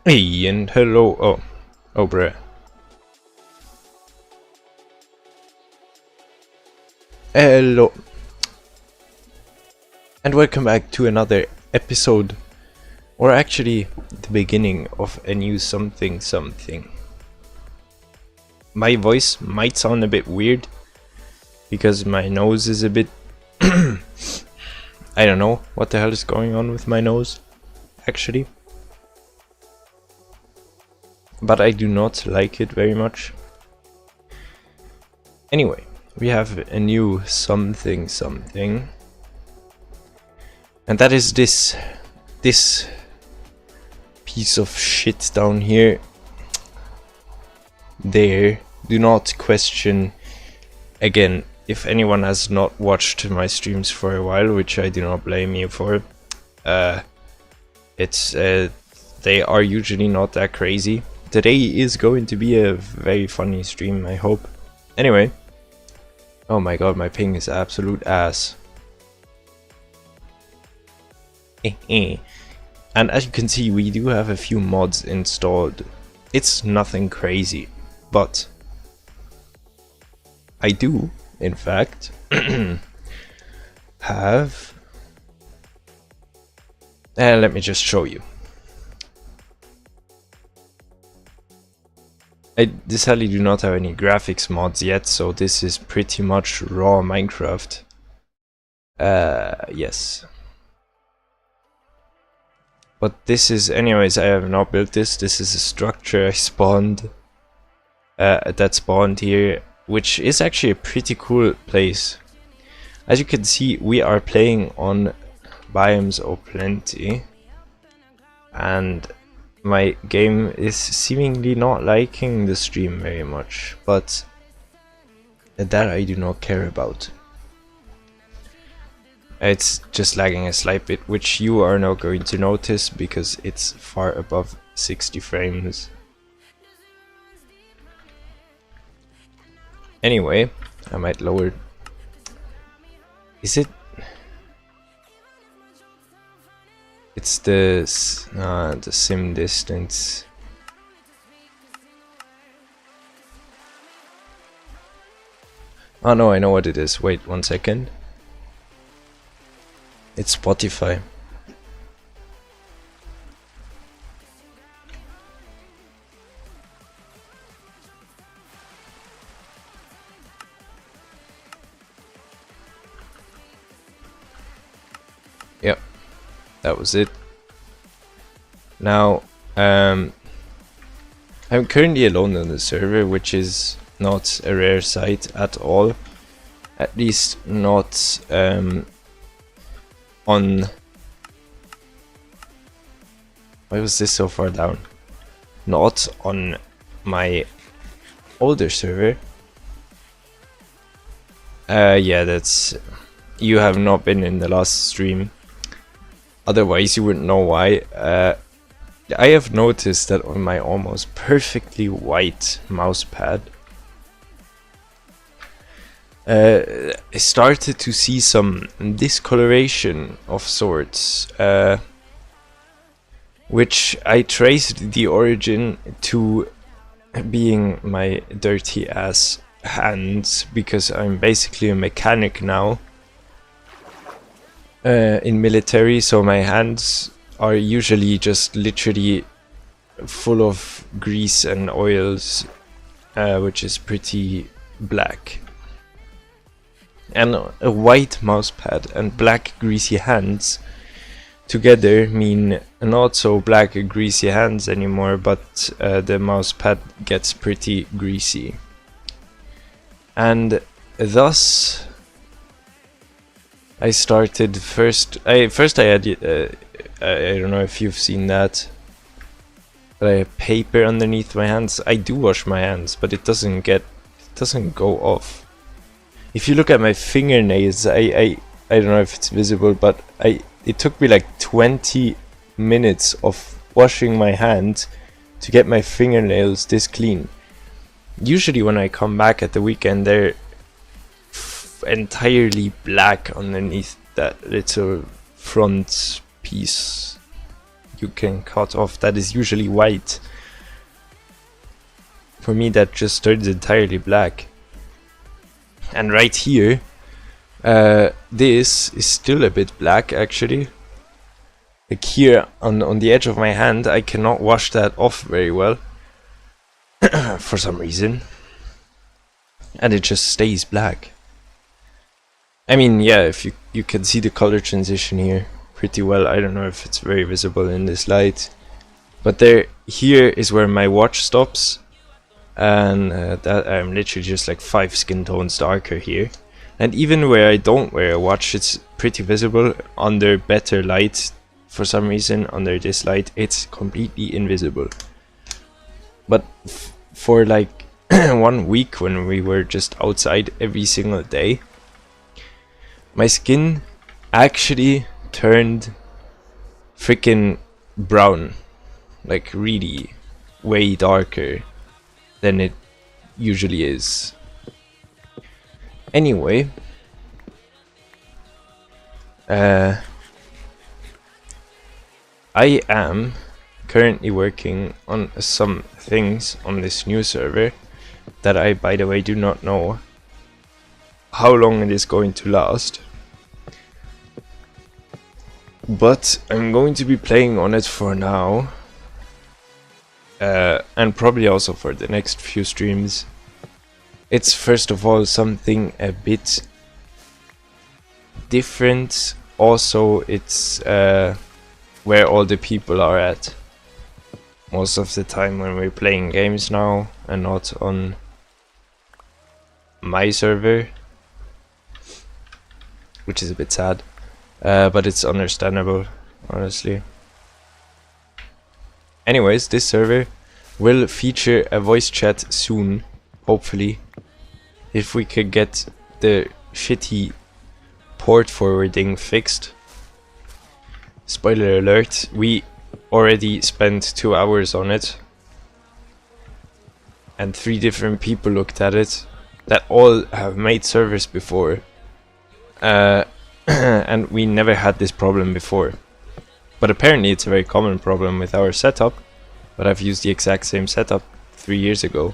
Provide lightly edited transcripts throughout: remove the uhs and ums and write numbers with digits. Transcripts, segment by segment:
Hey and hello. Oh, bruh. Hello, and welcome back to another episode, or actually the beginning of a new something. My voice might sound a bit weird because my nose is a bit. I don't know what the hell is going on with my nose, actually. But I do not like it very much. Anyway, we have a new something, and that is this piece of shit down here. There, do not question. Again, if anyone has not watched my streams for a while, which I do not blame you for, they are usually not that crazy. Today is going to be a very funny stream, I hope. Anyway, oh my god, my ping is absolute ass. And as you can see, we do have a few mods installed. It's nothing crazy, but I do, in fact, have... let me just show you. I sadly do not have any graphics mods yet, so this is pretty much raw Minecraft. Yes. But this is, anyways, I have not built this. This is a structure I spawned, that spawned here, which is actually a pretty cool place. As you can see, we are playing on Biomes O' Plenty, and my game is seemingly not liking the stream very much, but that I do not care about. It's just lagging a slight bit, which you are not going to notice because it's far above 60 frames. Anyway, I might lower... Is it... It's the sim distance. Oh no, I know what it is. Wait 1 second. It's Spotify. Yep, that was it. Now, I'm currently alone on the server, which is not a rare sight at all. At least not on... Why was this so far down? Not on my older server. Yeah, that's... You have not been in the last stream. Otherwise you wouldn't know why. I have noticed that on my almost perfectly white mousepad, I started to see some discoloration of sorts, which I traced the origin to being my dirty ass hands, because I'm basically a mechanic now in military, so my hands are usually just literally full of grease and oils, which is pretty black. And a white mousepad and black greasy hands together mean not so black greasy hands anymore, but the mousepad gets pretty greasy. And thus I started first I had I don't know if you've seen that, but I have paper underneath my hands. I do wash my hands, but it doesn't go off. If you look at my fingernails, I don't know if it's visible, but it took me like 20 minutes of washing my hands to get my fingernails this clean. Usually when I come back at the weekend, they're entirely black underneath that little front piece. you can cut off that is usually white. For me that just turns entirely black. And right here, this is still a bit black actually. Like here on the edge of my hand, I cannot wash that off very well for some reason, and it just stays black. I mean, yeah, if you can see the color transition here pretty well. I don't know if it's very visible in this light, but here is where my watch stops, and that I'm literally just like 5 skin tones darker here. And even where I don't wear a watch, it's pretty visible. Under better light, for some reason, under this light, it's completely invisible. But for like 1 week when we were just outside every single day, my skin actually turned freaking brown. Like really way darker than it usually is. Anyway, I am currently working on some things on this new server that I, by the way, do not know how long it is going to last. But I'm going to be playing on it for now, and probably also for the next few streams. It's first of all something a bit different. Also, it's where all the people are at most of the time when we're playing games now, and not on my server, which is a bit sad, but it's understandable, honestly. Anyways, this server will feature a voice chat soon, hopefully, if we could get the shitty port forwarding fixed. Spoiler alert, we already spent 2 hours on it, and 3 different people looked at it that all have made servers before, and we never had this problem before. But apparently it's a very common problem with our setup, but I've used the exact same setup 3 years ago,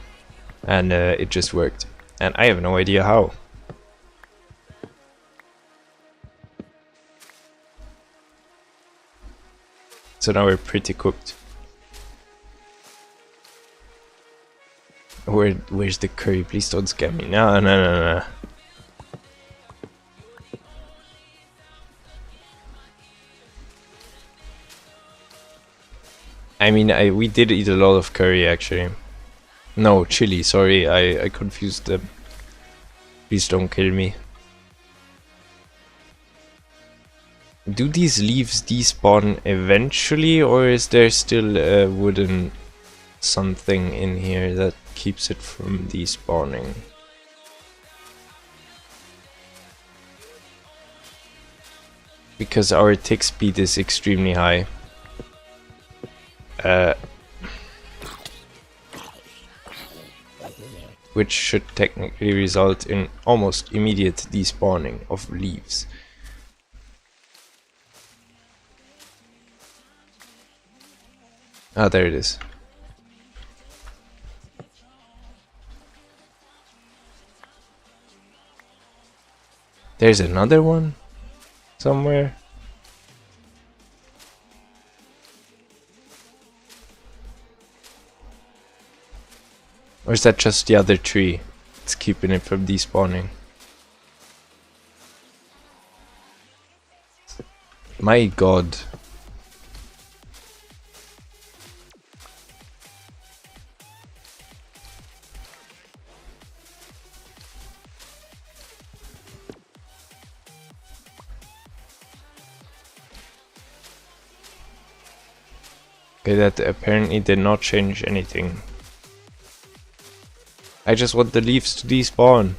and it just worked, and I have no idea how. So now we're pretty cooked. Where's the curry? Please don't scam me. No. I mean, we did eat a lot of curry actually. No, chili, sorry, I confused them. Please don't kill me. Do these leaves despawn eventually, or is there still a wooden something in here that keeps it from despawning? Because our tick speed is extremely high. Which should technically result in almost immediate despawning of leaves. Ah, there it is. There's another one somewhere. Or is that just the other tree? It's keeping it from despawning. My god. Okay, that apparently did not change anything. I just want the leaves to despawn.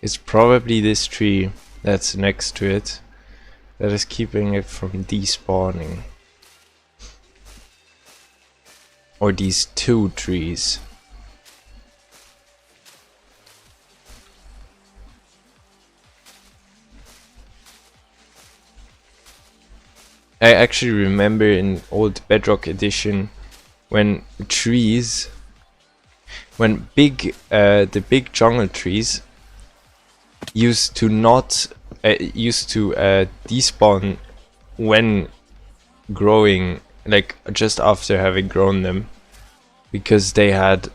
It's probably this tree that's next to it that is keeping it from despawning. Or these 2 trees. I actually remember in old Bedrock edition when trees, when the big jungle trees used to not despawn when growing, like just after having grown them, because they had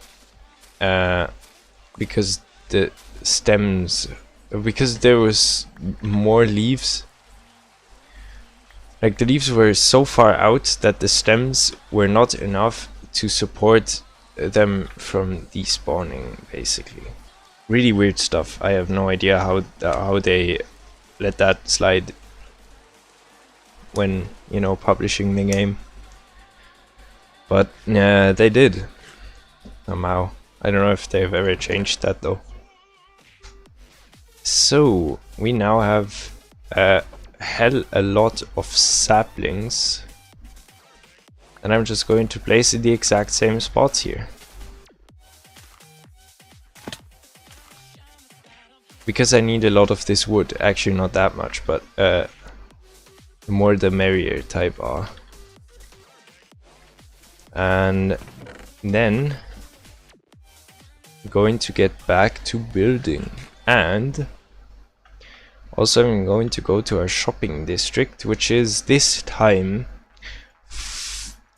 because the stems, because there was more leaves. Like the leaves were so far out that the stems were not enough to support them from despawning, basically. Really weird stuff. I have no idea how they let that slide when, you know, publishing the game. But yeah, they did somehow. I don't know if they've ever changed that though. So we now have a lot of saplings, and I'm just going to place in the exact same spots here, because I need a lot of this wood. Actually not that much, but the more the merrier type are. And then I'm going to get back to building, and also I'm going to go to our shopping district, which is this time,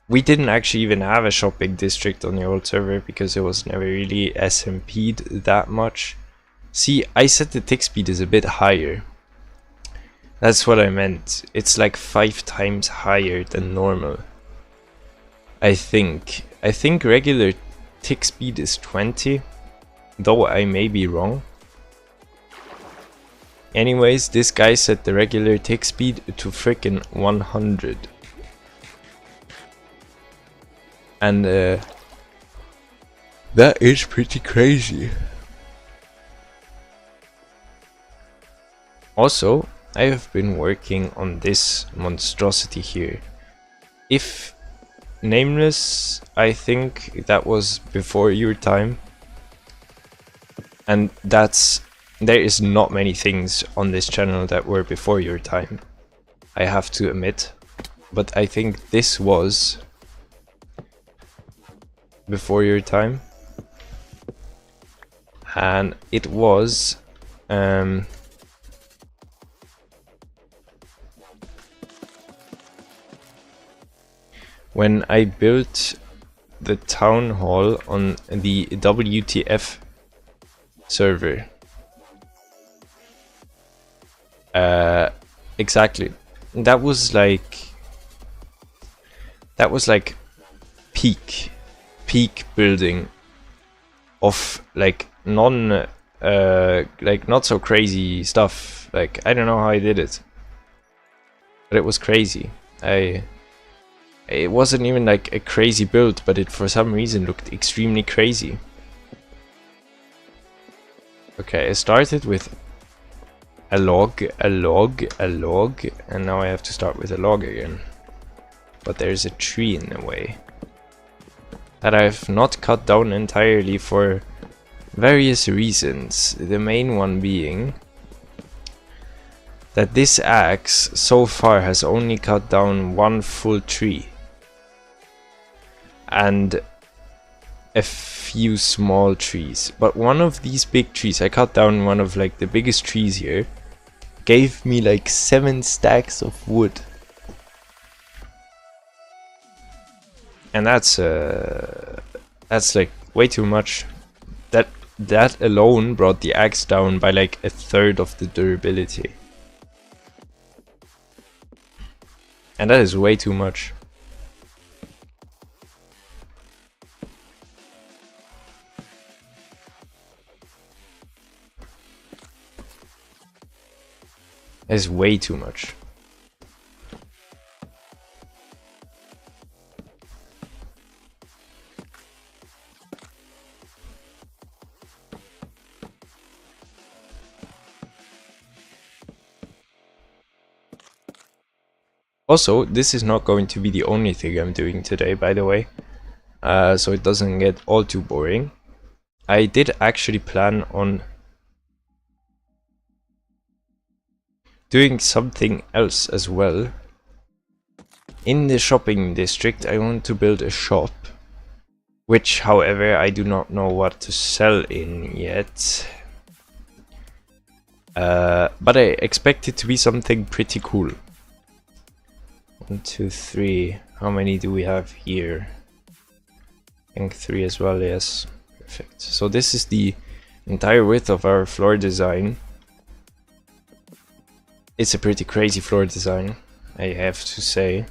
we didn't actually even have a shopping district on the old server because it was never really SMP'd that much. See, I set the tick speed as a bit higher. That's what I meant. It's like 5 times higher than normal. I think regular tick speed is 20, though I may be wrong. Anyways, this guy set the regular tick speed to frickin' 100. And that is pretty crazy. Also, I have been working on this monstrosity here. If nameless, I think that was before your time. And there is not many things on this channel that were before your time, I have to admit. But I think this was before your time. And it was when I built the town hall on the WTF server. Exactly. That was like peak building of like like not so crazy stuff. Like, I don't know how I did it, but it was crazy. It wasn't even like a crazy build, but it for some reason looked extremely crazy. Okay, I started with a log, and now I have to start with a log again. But there's a tree in the way that I've not cut down entirely for various reasons. The main one being that this axe so far has only cut down one full tree and a few small trees. But one of these big trees, I cut down one of like the biggest trees here, gave me like 7 stacks of wood. And that's like way too much. That alone brought the axe down by like 1/3 of the durability. And that is way too much. That is way too much. Also, this is not going to be the only thing I'm doing today, by the way, so it doesn't get all too boring. I did actually plan on doing something else as well, In the shopping district, I want to build a shop, which, however, I do not know what to sell in yet. But I expect it to be something pretty cool. 1, 2, 3. How many do we have here? I think 3 as well, yes. Perfect. So this is the entire width of our floor design. It's a pretty crazy floor design, I have to say.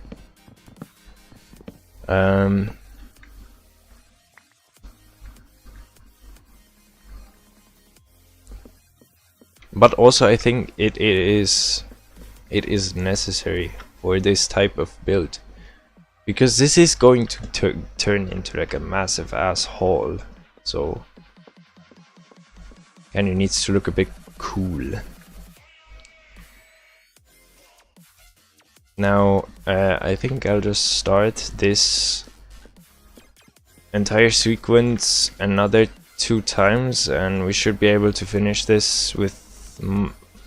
But also I think it is necessary for this type of build, because this is going to turn into like a massive ass hall, so and it needs to look a bit cool. Now I think I'll just start this entire sequence another 2 times and we should be able to finish this with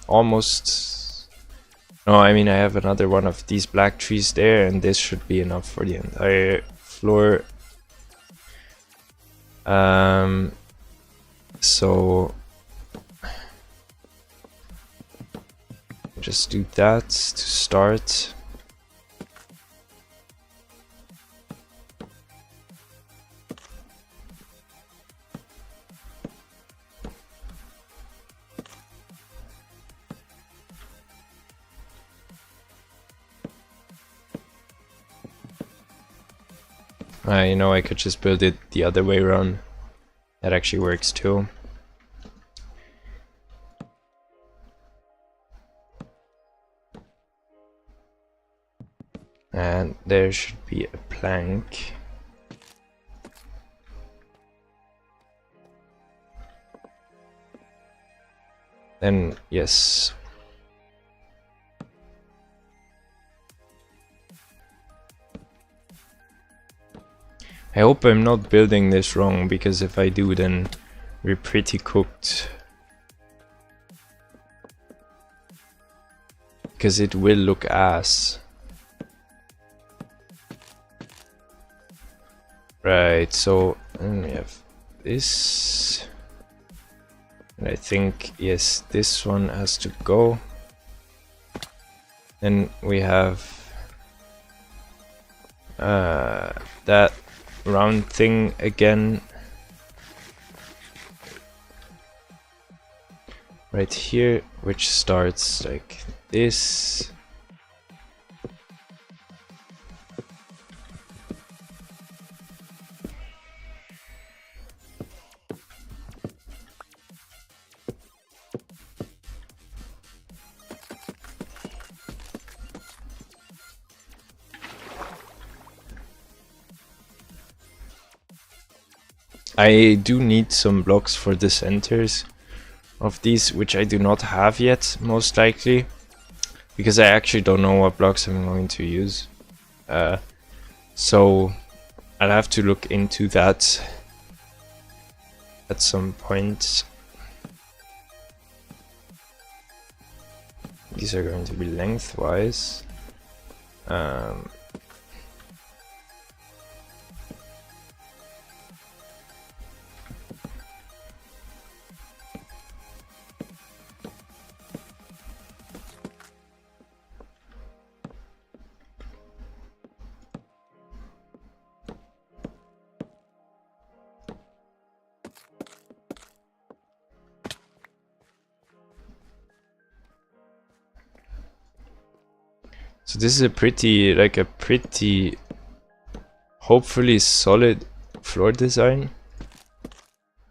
almost... No, I mean I have another one of these black trees there and this should be enough for the entire floor. So just do that to start. You know, I could just build it the other way around. That actually works too. And there should be a plank. Then, yes. I hope I'm not building this wrong, because if I do, then we're pretty cooked. Because it will look ass. Right, so then we have this. And I think, yes, this one has to go. Then we have that round thing again right here, which starts like this. I do need some blocks for the centers of these, which I do not have yet, most likely, because I actually don't know what blocks I'm going to use. So I'll have to look into that at some point. These are going to be lengthwise. So this is a pretty, hopefully solid floor design.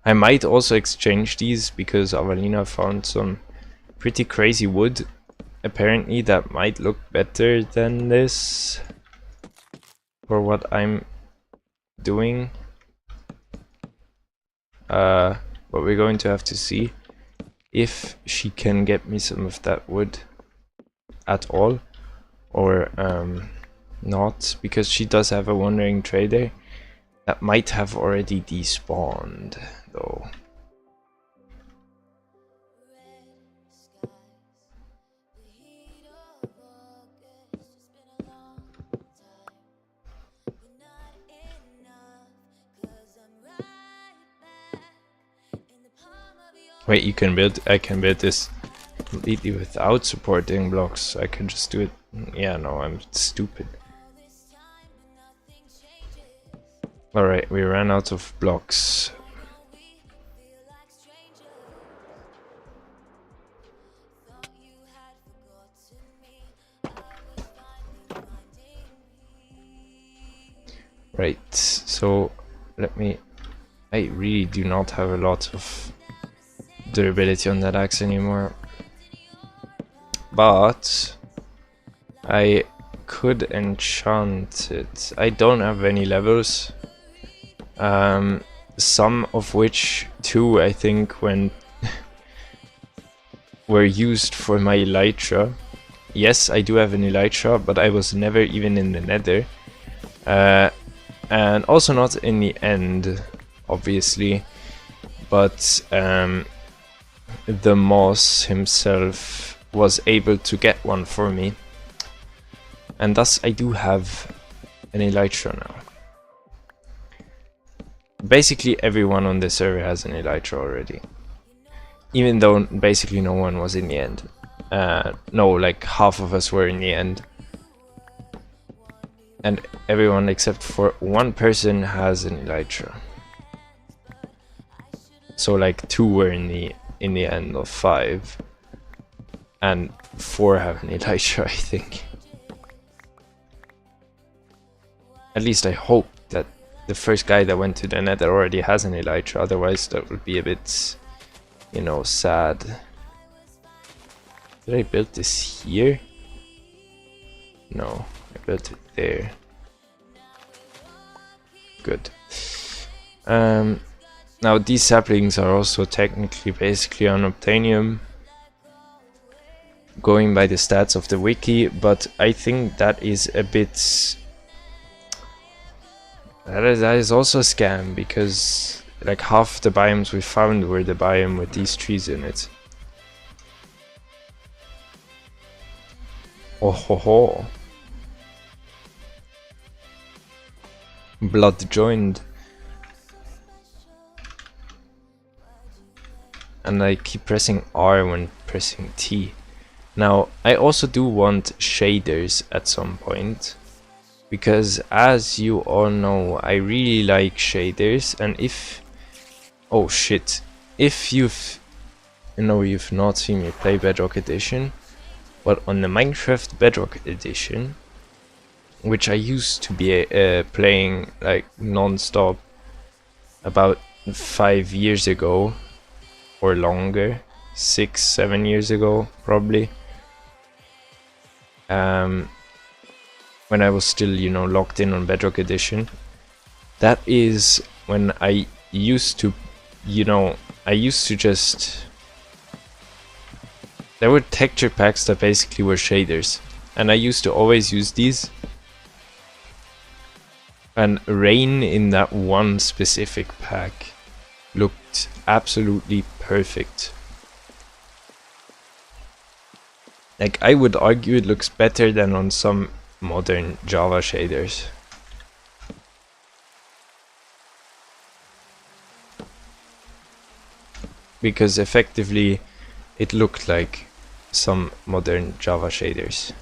I might also exchange these because Avalina found some pretty crazy wood. Apparently that might look better than this for what I'm doing. But we're going to have to see if she can get me some of that wood at all. Or not, because she does have a wandering trader that might have already despawned though. Wait, you can build, I can build this completely without supporting blocks. I can just do it. Yeah, no, I'm stupid. Alright, we ran out of blocks. Right, so let me... I really do not have a lot of durability on that axe anymore. But I could enchant it. I don't have any levels. Some of which, 2 I think, when were used for my elytra. Yes, I do have an elytra, but I was never even in the nether. And also not in the end, obviously. But the Moss himself was able to get one for me. And thus I do have an elytra now. Basically everyone on the server has an elytra already. Even though basically no one was in the end. No, like half of us were in the end. And everyone except for one person has an elytra. So like 2 were in the end of 5. And 4 have an elytra, I think. At least I hope that the first guy that went to the nether already has an elytra, otherwise that would be a bit, you know, sad. Did I build this here? No, I built it there. Good. Now these saplings are also technically basically unobtainium, going by the stats of the wiki, but I think that is a bit... That is also a scam, because like half the biomes we found were the biome with these trees in it. Oh ho ho. Blood joined. And I keep pressing R when pressing T. Now, I also do want shaders at some point. Because as you all know, I really like shaders, and if... Oh shit. If you've not seen me play Bedrock Edition, but on the Minecraft Bedrock Edition, which I used to be playing like non-stop about 5 years ago, or longer, 6-7 years ago probably, when I was still, you know, locked in on Bedrock Edition. That is when I used to, you know, just... There were texture packs that basically were shaders, and I used to always use these. And rain in that one specific pack looked absolutely perfect. Like, I would argue it looks better than on some modern Java shaders. Because effectively it looked like some modern Java shaders.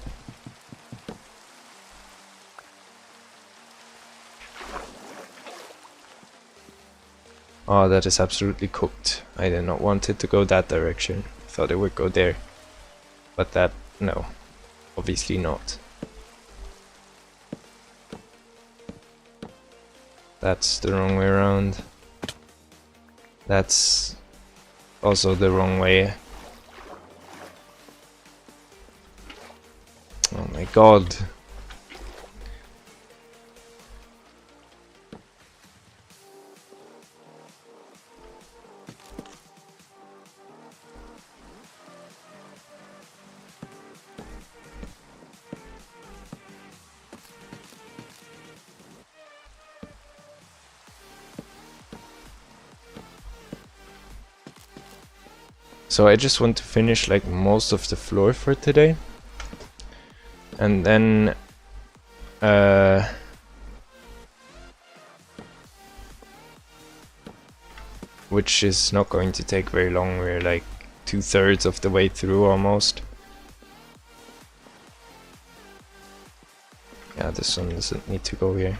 Oh, that is absolutely cooked. I did not want it to go that direction. I thought it would go there. But that, no. Obviously not. That's the wrong way around. That's also the wrong way. Oh my god. So I just want to finish like most of the floor for today, and then which is not going to take very long. We're like 2/3 of the way through almost. Yeah, this one doesn't need to go here.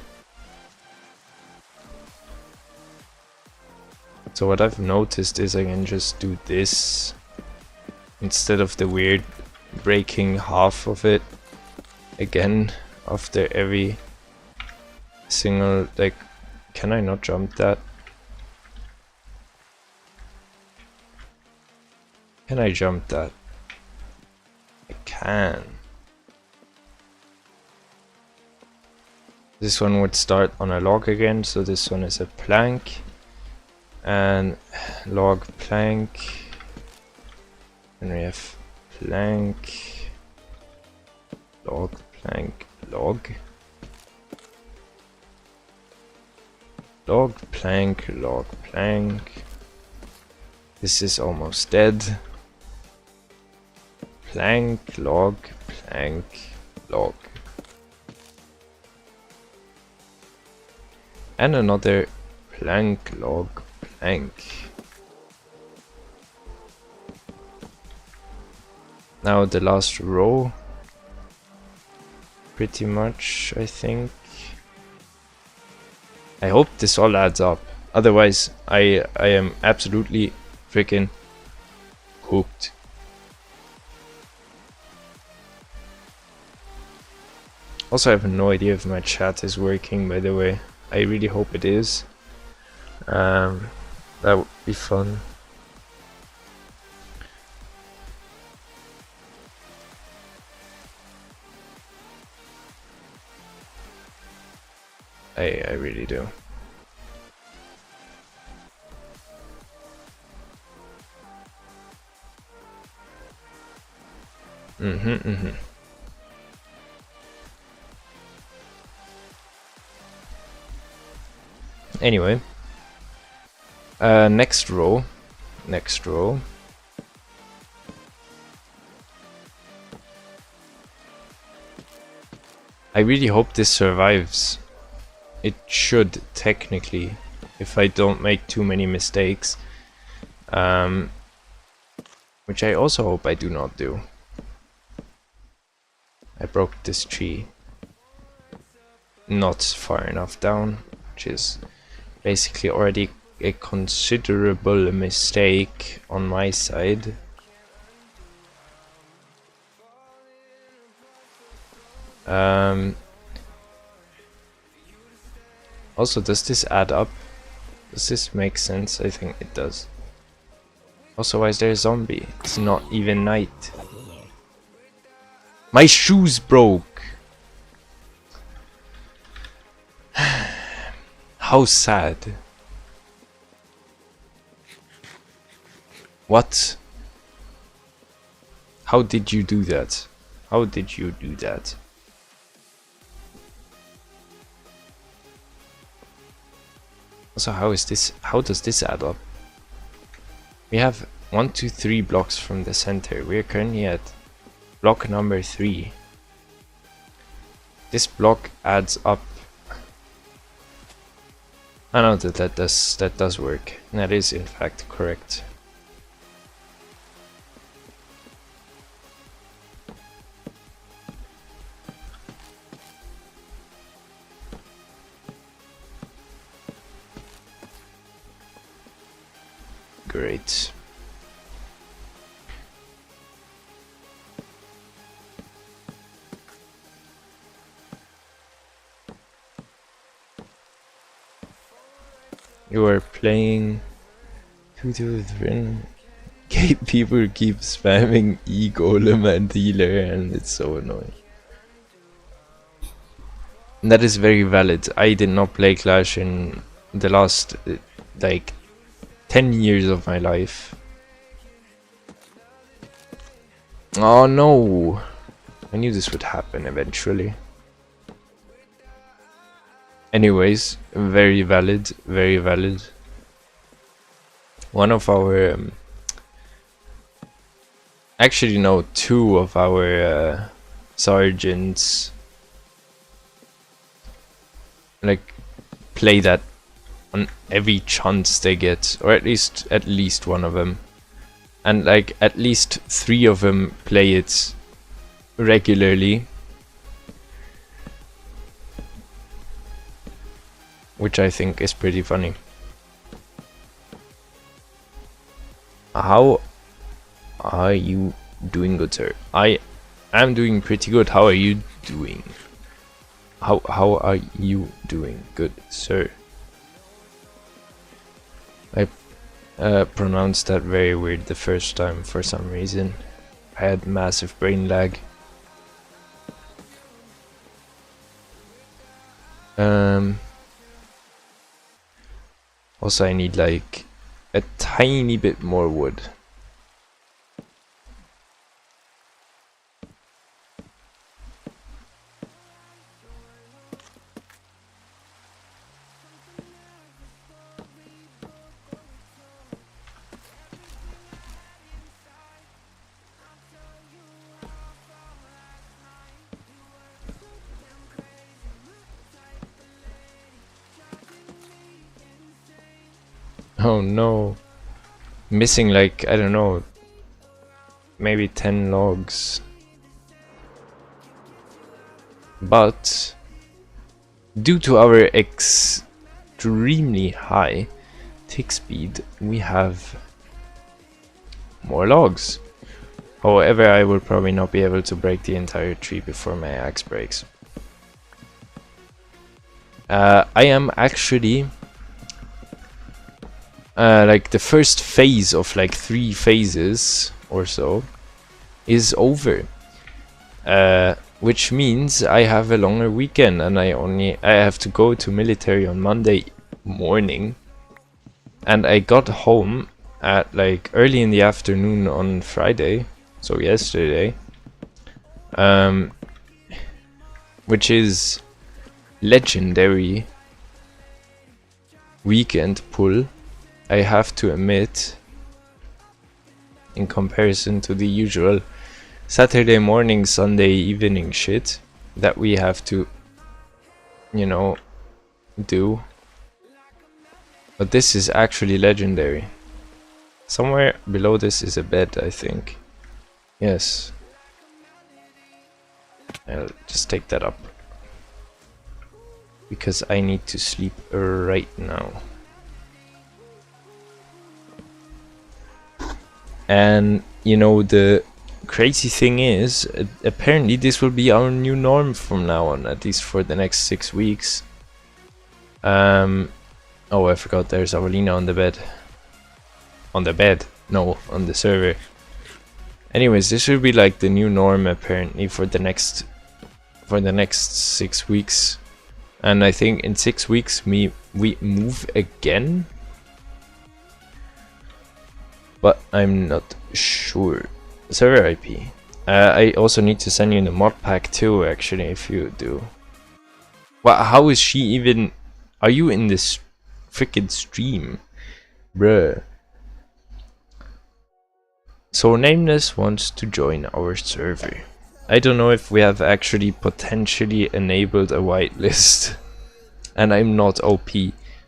So what I've noticed is I can just do this instead of the weird breaking half of it again after every single, like, can I not jump that? Can I jump that? I can. This one would start on a log again, so this one is a plank. And log plank. And we have plank. Log plank log. Log plank log plank. This is almost dead. Plank log plank log. And another plank log plank. Now the last row, pretty much, I think. I hope this all adds up, otherwise I am absolutely freaking hooked. Also, I have no idea if my chat is working, by the way. I really hope it is. That would be fun. I really do. Anyway, next row. I really hope this survives. It should, technically, if I don't make too many mistakes. Which I also hope I do not do. I broke this tree not far enough down, which is basically already a considerable mistake on my side. Also, does this add up? Does this make sense? I think it does. Also, why is there a zombie? It's not even night. My shoes broke! How sad. What? How did you do that? How did you do that? Also, how does this add up? We have 1, 2, 3 blocks from the center. We're currently at block number 3. This block adds up. I know that does work. That is in fact correct. Great. You are playing 2-2-3. People keep spamming E-Golem and Healer, and it's so annoying. And that is very valid. I did not play Clash in the last like 10 years of my life. Oh no! I knew this would happen eventually. Anyways, very valid, very valid. One of our... actually no, 2 of our sergeants like play that on every chance they get, or at least one of them, and like at least 3 of them play it regularly, which I think is pretty funny. How are you doing, good sir? I am doing pretty good. How are you doing? How are you doing, good sir? I pronounced that very weird the first time for some reason. I had massive brain lag. Also I need like a tiny bit more wood. Oh no. Missing like, I don't know, maybe 10 logs. But due to our extremely high tick speed, we have more logs. However, I will probably not be able to break the entire tree before my axe breaks. I am actually like the first phase of like 3 phases or so is over, which means I have a longer weekend, and I have to go to military on Monday morning, and I got home at like early in the afternoon on Friday, so yesterday, which is legendary weekend pull, I have to admit, in comparison to the usual Saturday morning, Sunday evening shit that we have to, you know, do. But this is actually legendary. Somewhere below this is a bed, I think. Yes. I'll just take that up, because I need to sleep right now. And you know, the crazy thing is, apparently this will be our new norm from now on, at least for the next 6 weeks. Oh, I forgot there's Avelina on the bed. On the bed? No, on the server. Anyways, this will be like the new norm apparently for the next 6 weeks. And I think in 6 weeks we move again. But I'm not sure. Server IP. I also need to send you the mod pack too, actually, if you do. Well, how is she even... Are you in this freaking stream? Bruh. So Nameless wants to join our server. I don't know if we have actually potentially enabled a whitelist. And I'm not OP.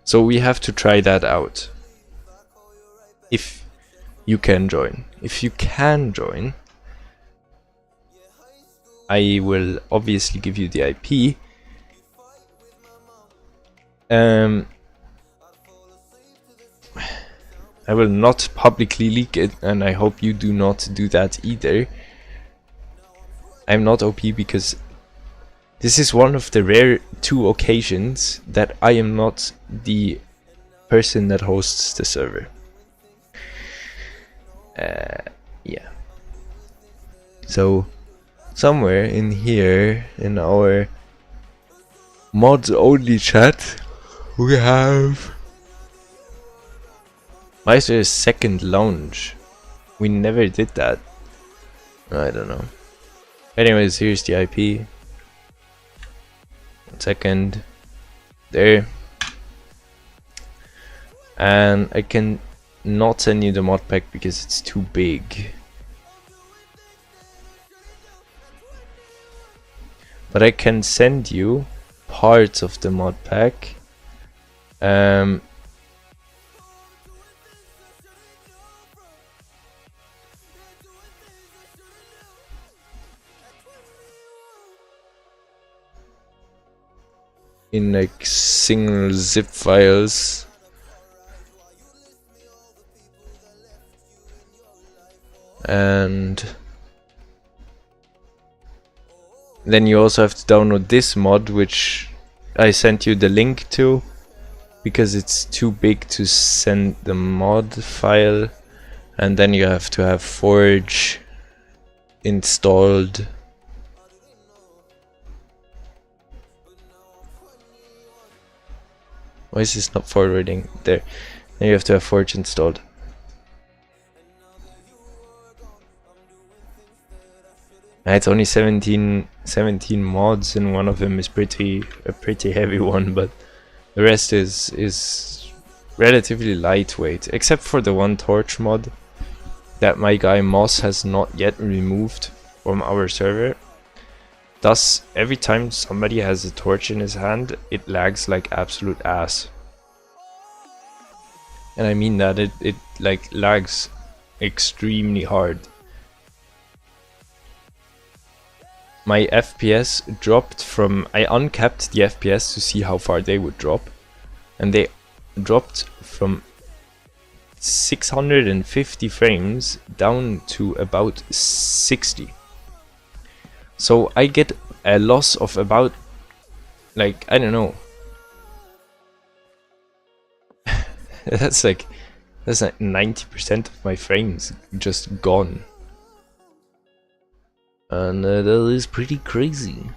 So we have to try that out. If you can join. If you can join, I will obviously give you the IP. I will not publicly leak it, and I hope you do not do that either. I'm not OP because this is one of the rare 2 occasions that I am not the person that hosts the server. Yeah. So somewhere in here in our mods only chat we have... Why is there a second lounge? We never did that. I don't know. Anyways, here's the IP. 1 second. There. And I can not send you the mod pack because it's too big. But I can send you parts of the mod pack. in like single zip files. And then you also have to download this mod, which I sent you the link to, because it's too big to send the mod file. And then you have to have Forge installed. Why is this not forwarding? There. Then you have to have Forge installed. It's only 17 mods, and one of them is a pretty heavy one, but the rest is relatively lightweight, except for the one torch mod that my guy Moss has not yet removed from our server. Thus, every time somebody has a torch in his hand, it lags like absolute ass. And I mean that it like lags extremely hard. My FPS dropped from... I uncapped the FPS to see how far they would drop, and they dropped from 650 frames down to about 60. So I get a loss of about, like, I don't know. that's like 90% of my frames just gone. And that is pretty crazy.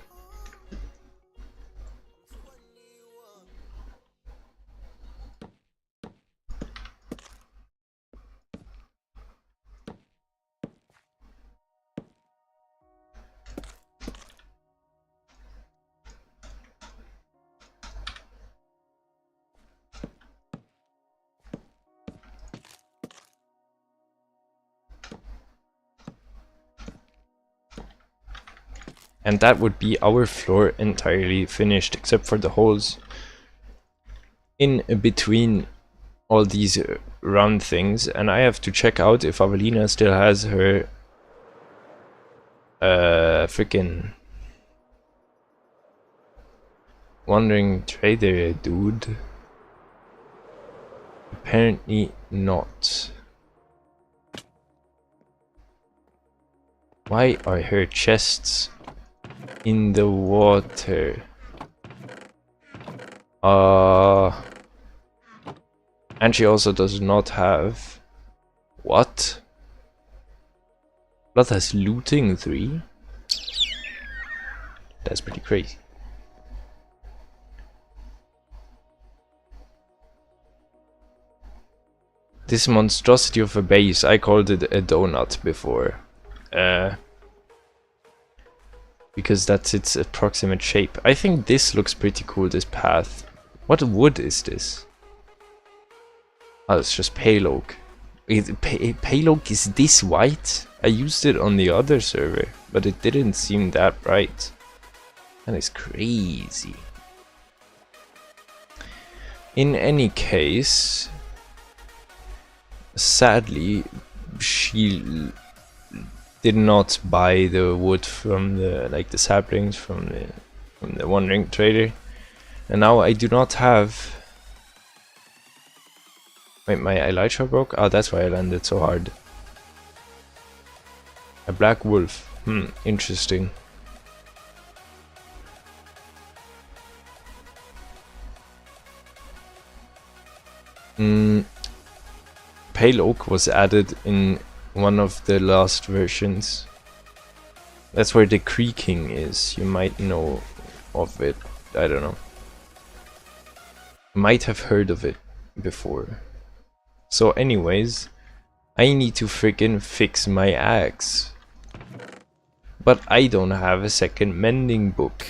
And that would be our floor entirely finished, except for the holes in between all these round things. And I have to check out if Avelina still has her freaking wandering trader dude. Apparently not. Why are her chests in the water? And she also does not have... What? Blood has looting 3? That's pretty crazy. This monstrosity of a base, I called it a donut before. Because that's its approximate shape. I think this looks pretty cool, this path. What wood is this? Oh, it's just pale oak. Pale oak is this white? I used it on the other server, but it didn't seem that bright. That is crazy. In any case, sadly, she did not buy the wood from the saplings from the wandering trader, and now I do not have... Wait, my elytra broke? Oh, that's why I landed so hard. A black wolf. Interesting. Pale oak was added in one of the last versions. That's where the creaking is. You might know of it. I don't know. Might have heard of it before. So anyways, I need to freaking fix my axe. But I don't have a second mending book.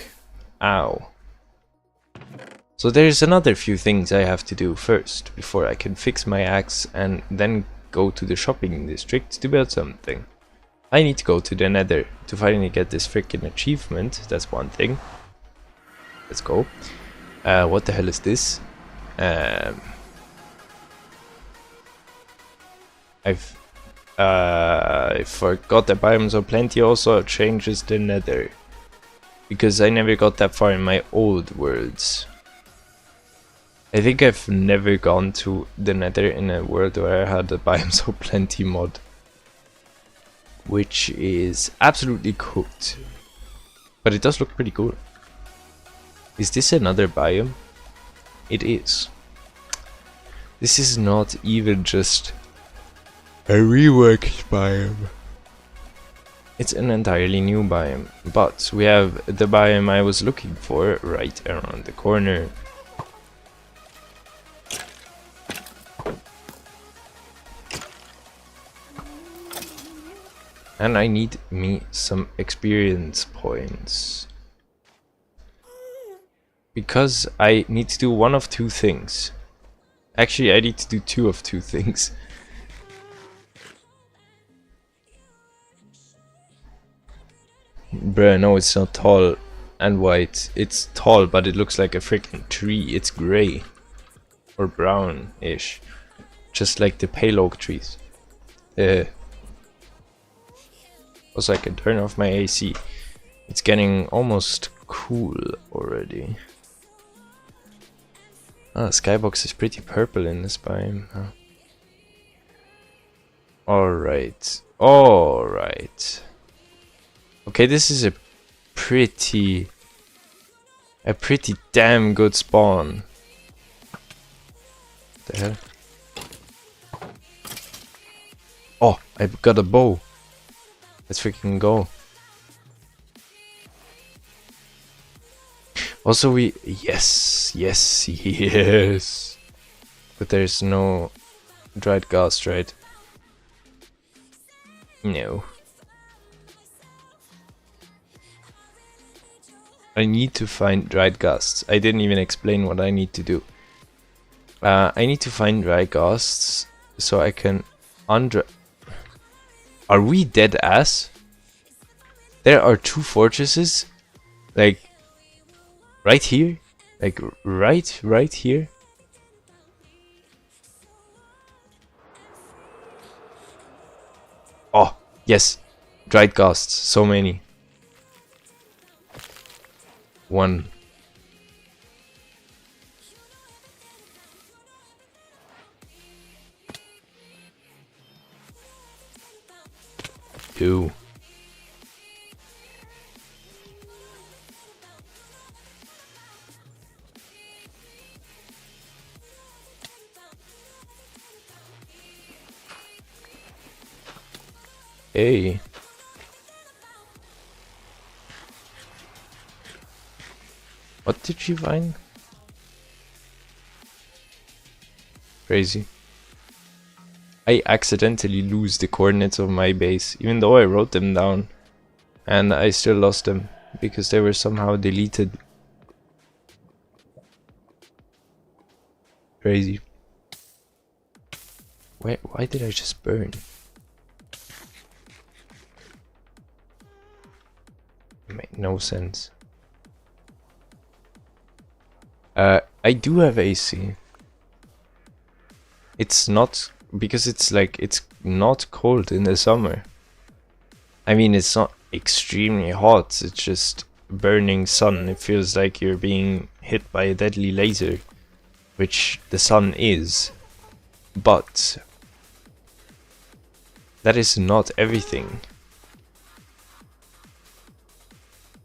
Ow. So there's another few things I have to do first before I can fix my axe and then go to the shopping district to build something. I need to go to the nether to finally get this freaking achievement. That's one thing. Let's go. What the hell is this? I forgot that Biomes of Plenty also changes the nether, because I never got that far in my old worlds. I think I've never gone to the Nether in a world where I had a biome so plenty mod, which is absolutely cooked. But it does look pretty cool. Is this another biome? It is. This is not even just a reworked biome. It's an entirely new biome. But we have the biome I was looking for right around the corner. And I need me some experience points. Because I need to do one of two things. Actually, I need to do two of two things. Bruh, no, it's not tall and white. It's tall, but it looks like a freaking tree. It's grey. Or brown-ish. Just like the pale oak trees. Also, I can turn off my AC. It's getting almost cool already. Ah, skybox is pretty purple in this biome. Huh? Alright. Alright. Okay, this is a pretty damn good spawn. What the hell? Oh, I got a bow. Let's freaking go. Also yes. But there's no dried ghast, right? No. I need to find dried ghasts. I didn't even explain what I need to do. I need to find dried ghasts so I can Are we dead ass? There are two fortresses, like right here, like right here. Oh yes, dried ghasts, so many. One. Two. Hey. What did you find? Crazy. I accidentally lose the coordinates of my base, even though I wrote them down. And I still lost them, because they were somehow deleted. Crazy. Why did I just burn? It made no sense. I do have AC. It's not, because it's like, it's not cold in the summer. I mean, it's not extremely hot, it's just burning sun. It feels like you're being hit by a deadly laser, which the sun is. But that is not everything.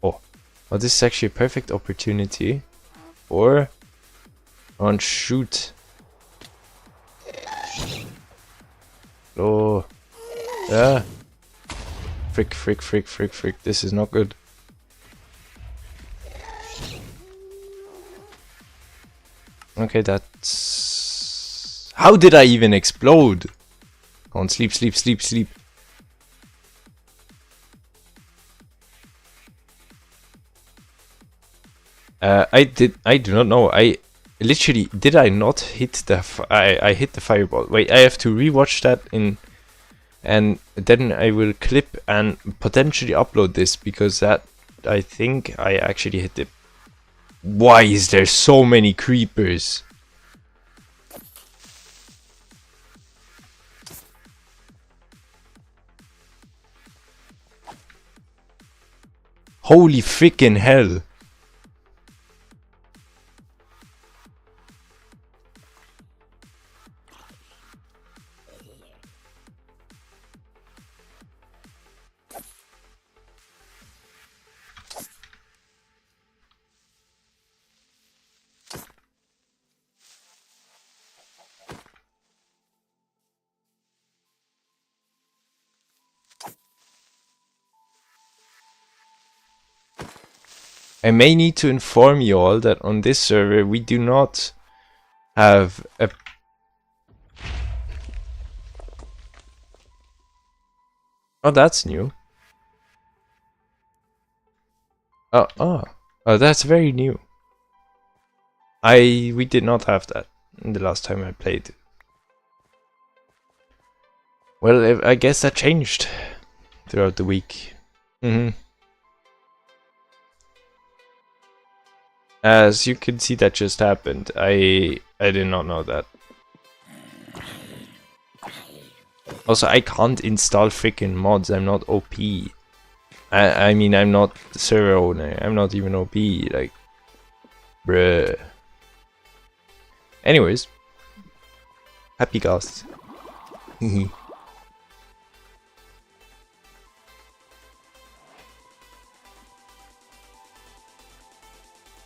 Oh, well, this is actually a perfect opportunity. Or on shoot. Oh, yeah. Frick. This is not good. Okay, that's... How did I even explode? Go on, sleep. I do not know. I literally, did I not hit the, I hit the fireball. Wait, I have to rewatch that and then I will clip and potentially upload this, because that, I think I actually hit it. Why is there so many creepers? Holy freaking hell. I may need to inform you all that on this server we do not have a... Oh, that's new. Oh, that's very new. We did not have that the last time I played. Well, I guess that changed throughout the week. As you can see, that just happened. I did not know that. Also, I can't install freaking mods. I'm not OP. I mean, I'm not the server owner. I'm not even OP. Like, bruh. Anyways, happy ghosts.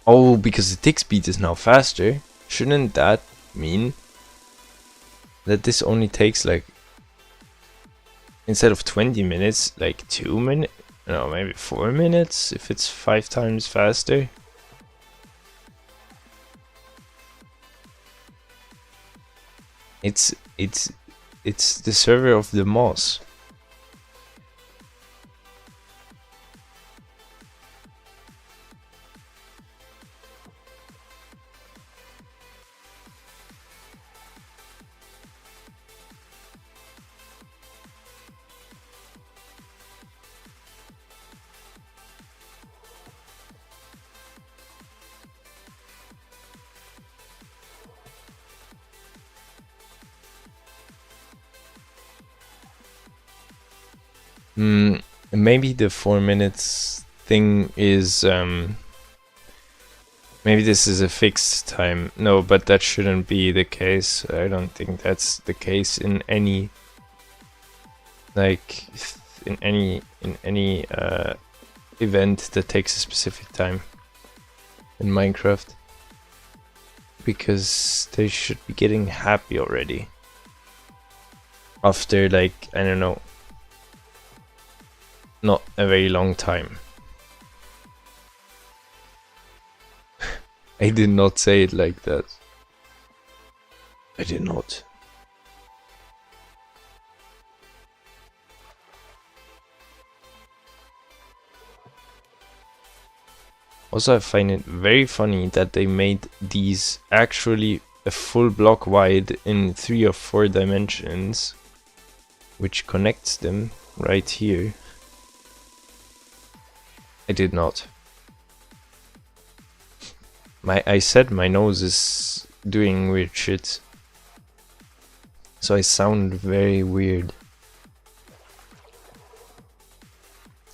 Oh, because the tick speed is now faster. Shouldn't that mean that this only takes like, instead of 20 minutes, like 2 minutes? No, maybe 4 minutes if it's 5 times faster. It's the server of the moss. Maybe the 4 minutes thing is maybe this is a fixed time. No, but that shouldn't be the case. I don't think that's the case in any, like, in any event that takes a specific time in Minecraft, because they should be getting happy already after, like, I don't know, not a very long time. I did not say it like that. I did not. Also, I find it very funny that they made these actually a full block wide in 3 or 4 dimensions, which connects them right here. I did not. I said my nose is doing weird shit, so I sound very weird.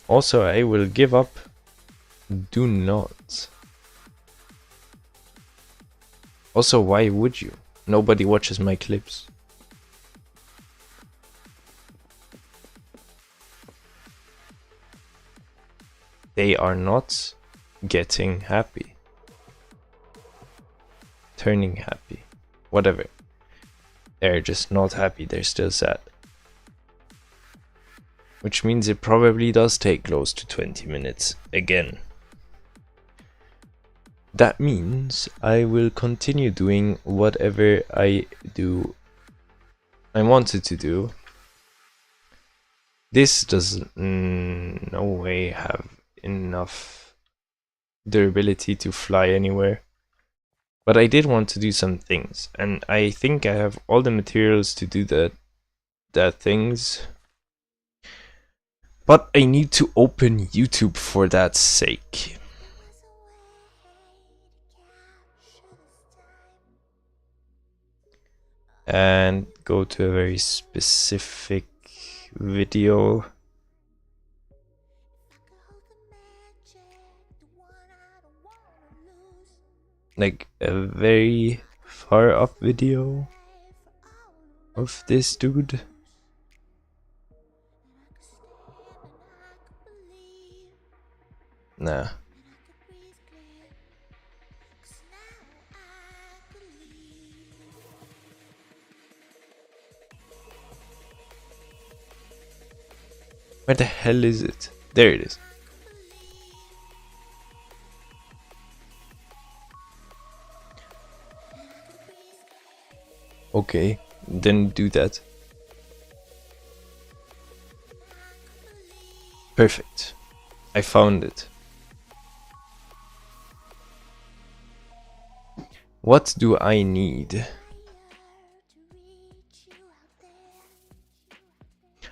Also, I will give up. Do not. Also, why would you? Nobody watches my clips. They are not getting happy. Turning happy. Whatever. They're just not happy, they're still sad. Which means it probably does take close to 20 minutes again. That means I will continue doing whatever I wanted to do. This does no way have enough durability to fly anywhere. But I did want to do some things, and I think I have all the materials to do that things. But I need to open YouTube for that sake. And go to a very specific video. Like a very far up video of this dude. Nah. Where the hell is it? There it is. Okay, then do that. Perfect. I found it. What do I need?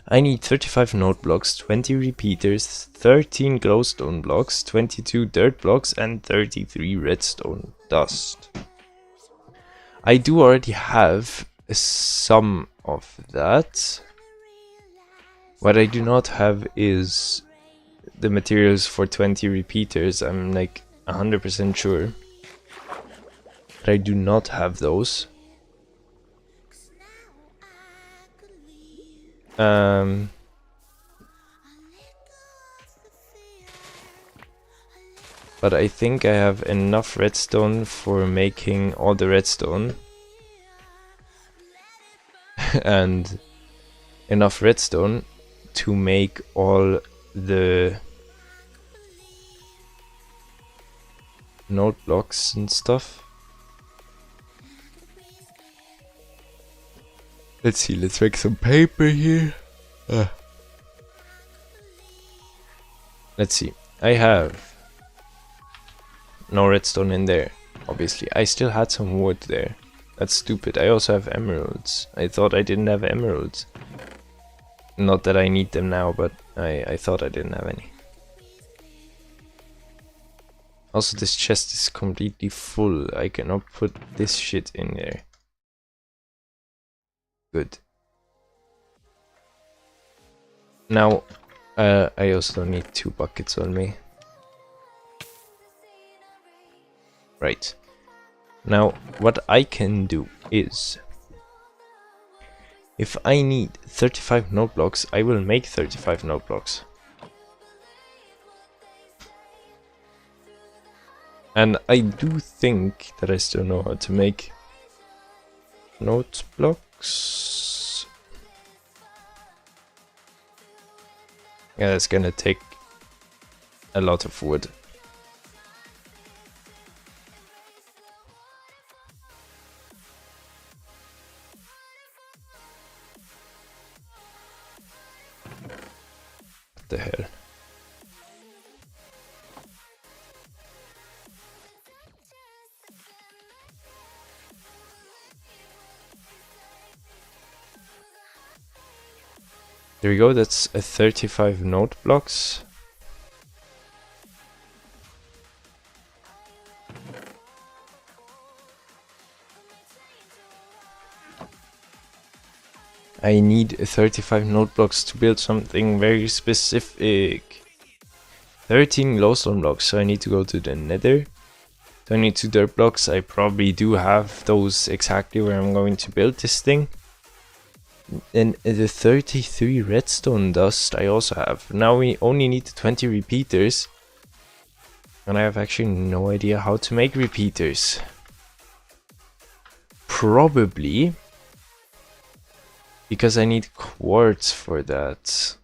I need 35 note blocks, 20 repeaters, 13 glowstone blocks, 22 dirt blocks, and 33 redstone dust. I do already have some of that. What I do not have is the materials for 20 repeaters. I'm like 100% sure. But I do not have those. But I think I have enough redstone for making all the redstone. And enough redstone to make all the note blocks and stuff. Let's see, let's make some paper here. Let's see, I have no redstone in there, obviously. I still had some wood there. That's stupid. I also have emeralds. I thought I didn't have emeralds. Not that I need them now, but I thought I didn't have any. Also, this chest is completely full. I cannot put this shit in there. Good. Now, I also need 2 buckets on me. Right. Now, what I can do is, if I need 35 note blocks, I will make 35 note blocks. And I do think that I still know how to make note blocks. Yeah, it's gonna take a lot of wood. What the hell? There we go, that's a 35 note blocks. I need 35 note blocks to build something very specific. 13 glowstone blocks, so I need to go to the nether. 22 dirt blocks, I probably do have those exactly where I'm going to build this thing. And the 33 redstone dust I also have. Now we only need the 20 repeaters. And I have actually no idea how to make repeaters. Probably because I need quartz for that.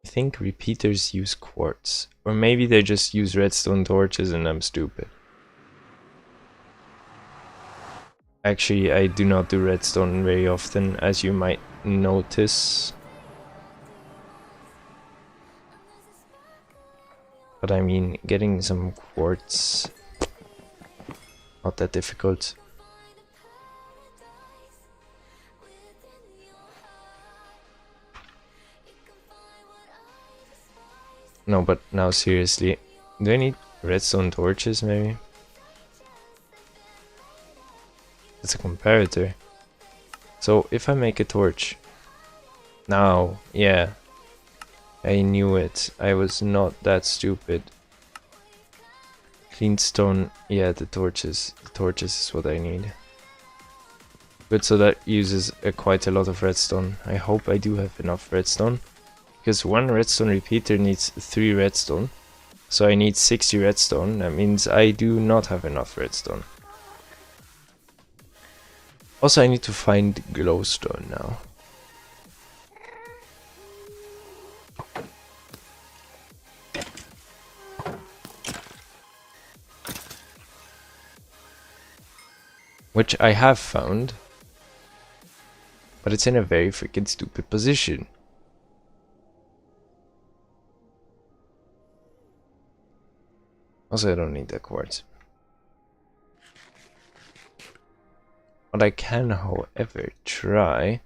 I think repeaters use quartz. Or maybe they just use redstone torches and I'm stupid. Actually, I do not do redstone very often, as you might notice. But I mean, getting some quartz, not that difficult. No, but now seriously, do I need redstone torches maybe? It's a comparator. So if I make a torch, now, yeah, I knew it. I was not that stupid. Clean stone, yeah, the torches. The torches is what I need. Good, so that uses quite a lot of redstone. I hope I do have enough redstone. Because 1 redstone repeater needs 3 redstone. So I need 60 redstone. That means I do not have enough redstone. Also, I need to find glowstone now. which I have found, but it's in a very freaking stupid position. Also, I don't need that quartz. What I can, however, try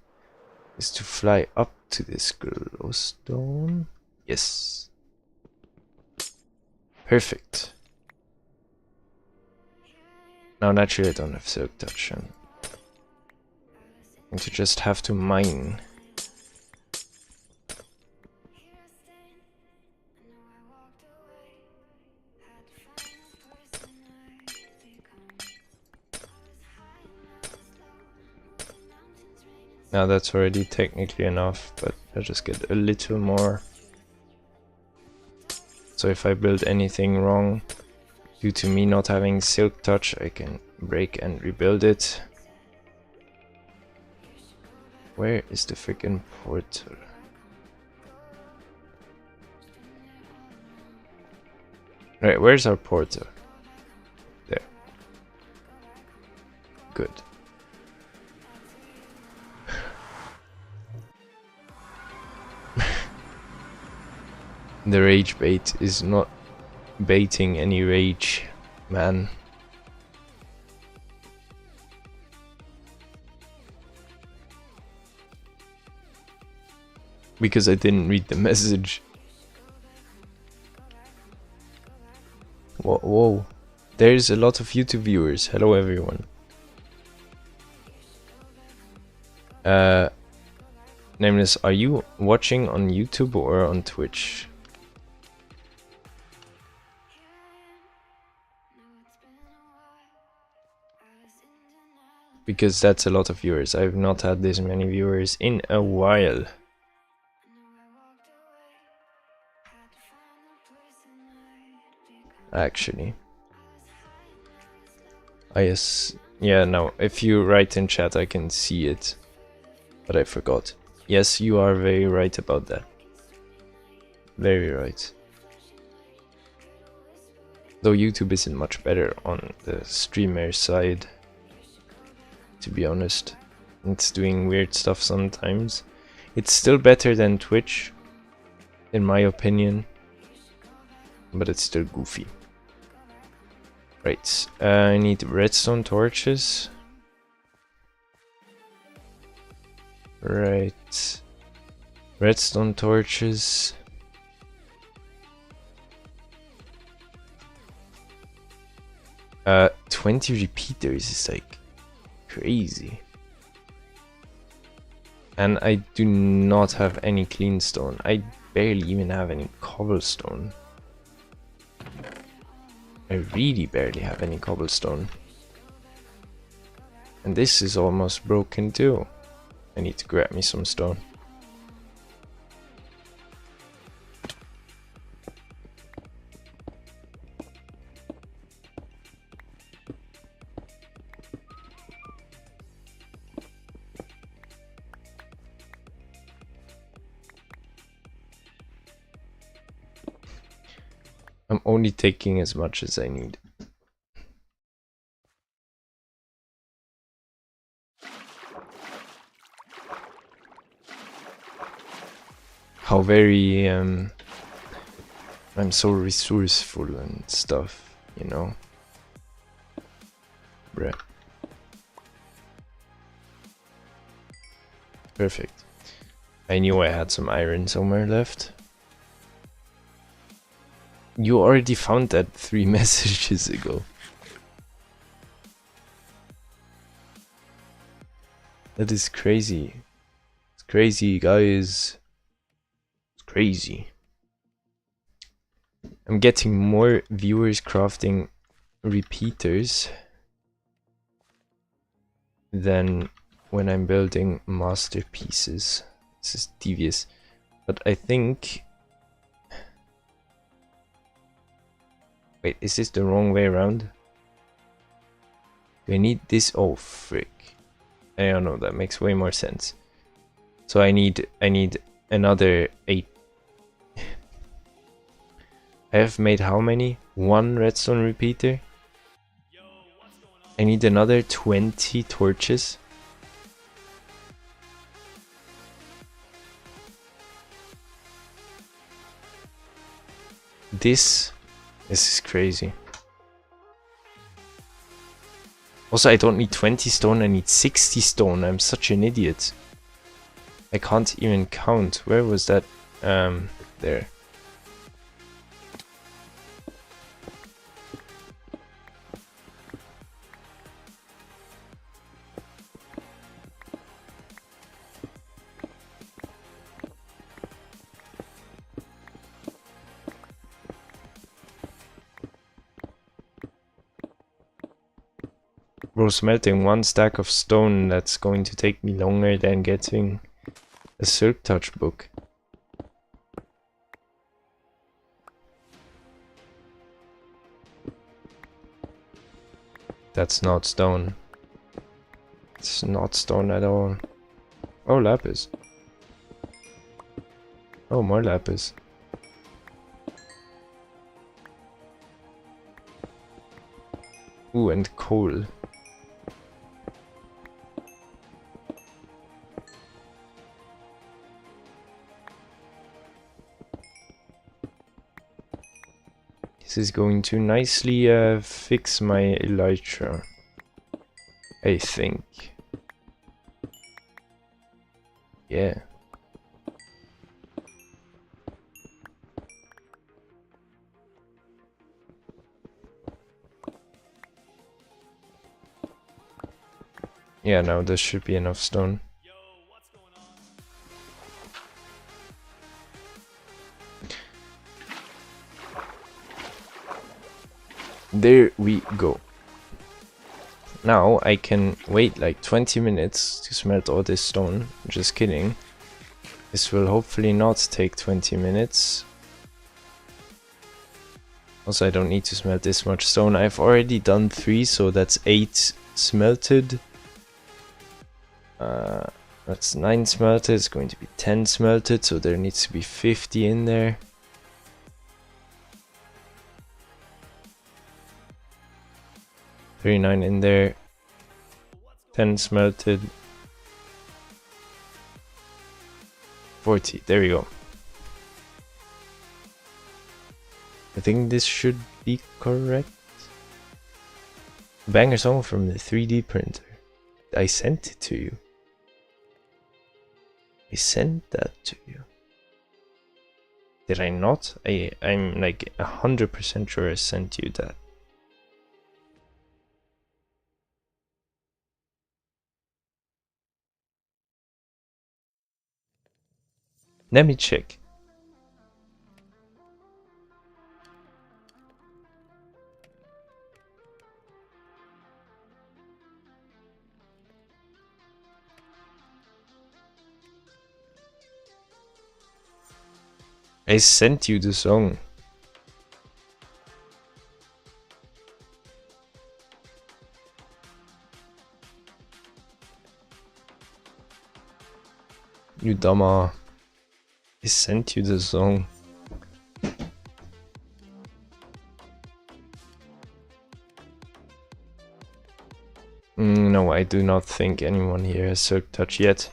is to fly up to this glowstone. Yes. Perfect. Now, naturally, I don't have silk touch. I'm going to just have to mine. Now that's already technically enough, but I'll just get a little more. So if I build anything wrong, due to me not having silk touch, I can break and rebuild it. Where is the freaking portal? Right, where's our portal? There. Good. The rage bait is not baiting any rage, man. Because I didn't read the message. Whoa, whoa. There's a lot of YouTube viewers. Hello everyone. Nameless, are you watching on YouTube or on Twitch? Because that's a lot of viewers. I've not had this many viewers in a while. Actually. Yes. Yeah, no. If you write in chat, I can see it. But I forgot. Yes, you are very right about that. Very right. Though YouTube isn't much better on the streamer side. To be honest. It's doing weird stuff sometimes. It's still better than Twitch, in my opinion. But it's still goofy. Right, I need redstone torches. Right. Redstone torches. Uh, 20 repeaters is like crazy. And I do not have any clean stone. I barely even have any cobblestone. I really barely have any cobblestone. And this is almost broken too. I need to grab me some stone. I'm only taking as much as I need. How very I'm so resourceful and stuff, you know. Bruh. Perfect. I knew I had some iron somewhere left. You already found that 3 messages ago. That is crazy. It's crazy, guys. It's crazy. I'm getting more viewers crafting repeaters than when I'm building masterpieces. This is devious. But I think... Wait, is this the wrong way around? Do I need this? Oh, frick. I don't know, that makes way more sense. So I need another 8. I have made how many? 1 redstone repeater? I need another 20 torches. This is crazy. Also, I don't need 20 stone, I need 60 stone. I'm such an idiot. I can't even count. Where was that? There. Bro, smelting one stack of stone, that's going to take me longer than getting a Silk Touch book. That's not stone. It's not stone at all. Oh, lapis. Oh, more lapis. Ooh, and coal. This is going to nicely fix my elytra, I think. Yeah. Yeah, now this should be enough stone. There we go. Now I can wait like 20 minutes to smelt all this stone. Just kidding. This will hopefully not take 20 minutes. Also, I don't need to smelt this much stone. I've already done 3, so that's 8 smelted. That's 9 smelted. It's going to be 10 smelted, so there needs to be 50 in there. $39 in there, 10 smelted, 40, there we go. I think this should be correct. Banger song from the 3D printer. I sent it to you. I sent that to you. Did I not? I'm like 100% sure I sent you that. Let me check. I sent you the song. You dumber. I sent you the song. No, I do not think anyone here has Silk Touch yet.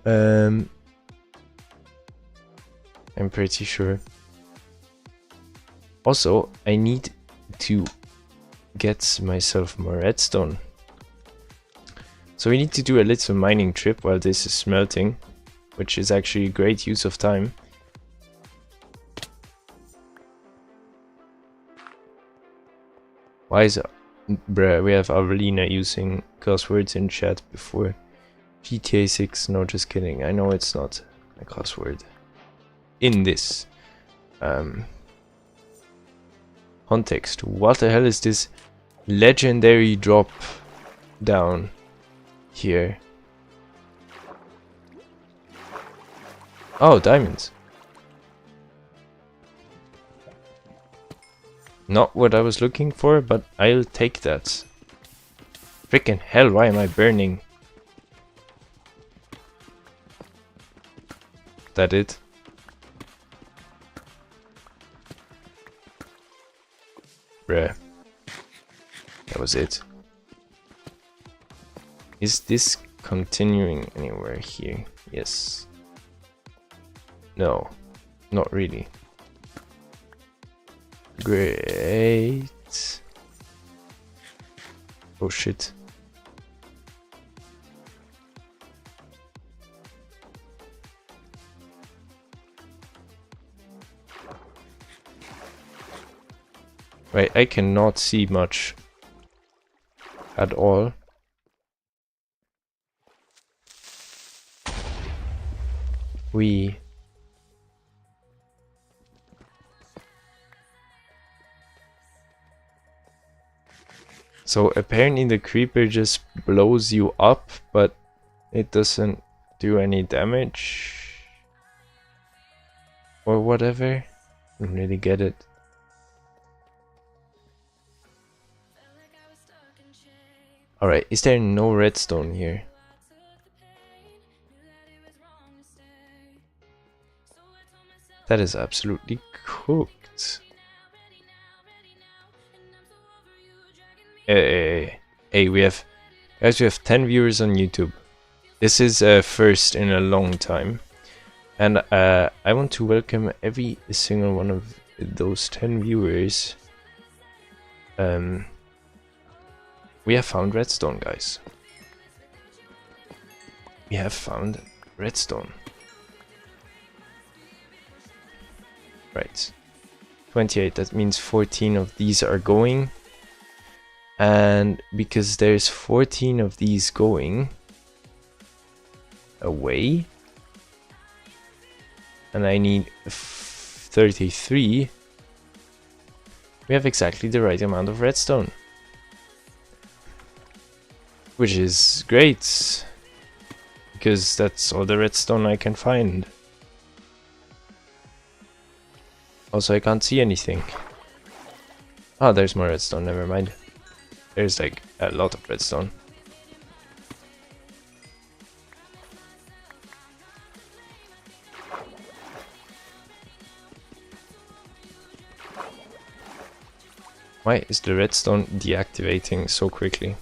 I'm pretty sure. Also, I need to get myself more redstone. So we need to do a little mining trip while this is smelting, which is actually a great use of time. Why is it? Bruh, we have Avelina using cuss words in chat before. GTA 6, no, just kidding. I know it's not a cuss word. In this. Context. What the hell is this legendary drop down here? Oh, diamonds. Not what I was looking for, but I'll take that. Freaking hell, why am I burning? That it? Bruh. That was it. Is this continuing anywhere here? Yes. No, not really. Great. Oh shit. Right, I cannot see much at all. So apparently the creeper just blows you up, but it doesn't do any damage or whatever. I don't really get it. Alright, is there no redstone here? That is absolutely cooked. Hey, we have 10 viewers on YouTube. This is first in a long time. And I want to welcome every single one of those 10 viewers. We have found redstone, guys. We have found redstone. Right. 28, that means 14 of these are going. And because there's 14 of these going away, and I need 33, we have exactly the right amount of redstone. Which is great, because that's all the redstone I can find. Also, I can't see anything. Oh, there's more redstone, never mind. There's like a lot of redstone. Why is the redstone deactivating so quickly?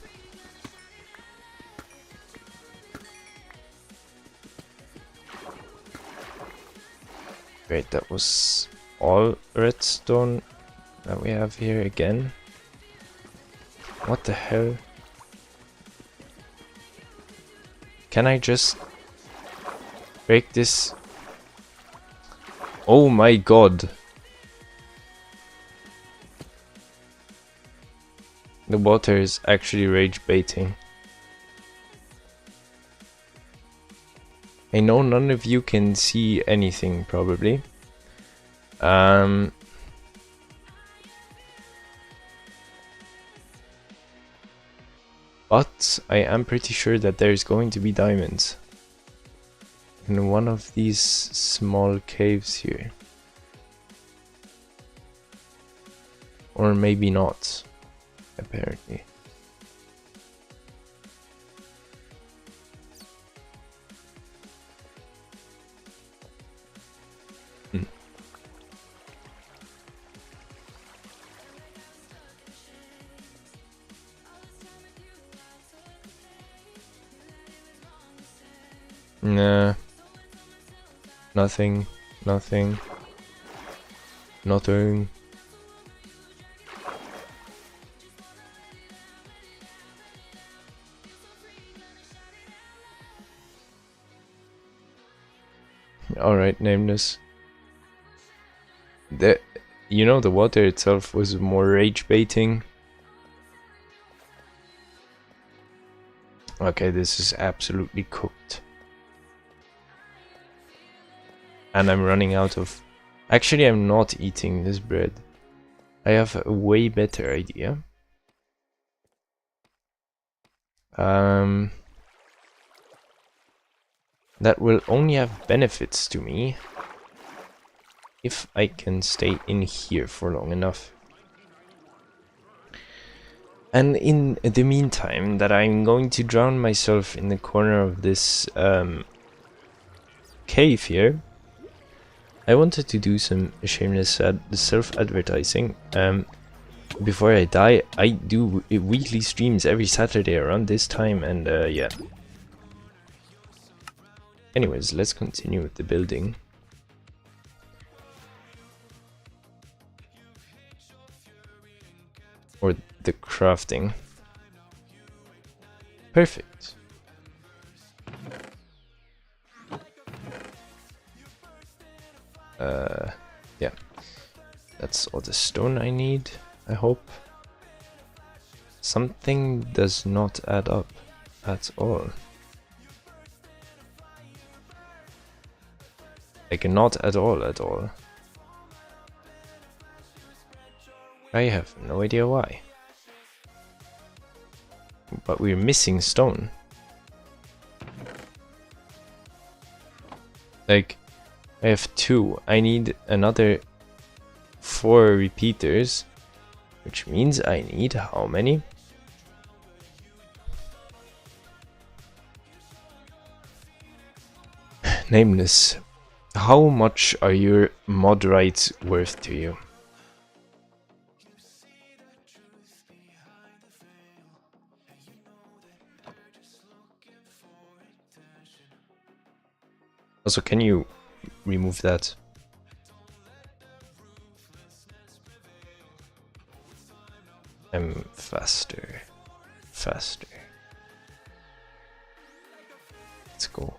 Great, that was all redstone that we have here again. What the hell? Can I just break this? Oh my god. The water is actually rage baiting. I know none of you can see anything, probably. But I am pretty sure that there's going to be diamonds in one of these small caves here. Or maybe not, apparently. Nah. Nothing. Nothing. Nothing. Alright, nameless. You know, the water itself was more rage baiting. Okay, this is absolutely cooked. And I'm running out of... Actually, I'm not eating this bread. I have a way better idea. That will only have benefits to me if I can stay in here for long enough. And in the meantime, that I'm going to drown myself in the corner of this cave here, I wanted to do some shameless self-advertising. before I die, I do weekly streams every Saturday around this time, and yeah. Anyways, let's continue with the building. Or the crafting. Perfect. Yeah. That's all the stone I need, I hope. Something does not add up at all. Like, not at all. I have no idea why. But we're missing stone. Like, I have 2. I need another 4 repeaters, which means I need how many? Nameless. How much are your mod rights worth to you? Also, can you remove that? I'm faster. Let's go.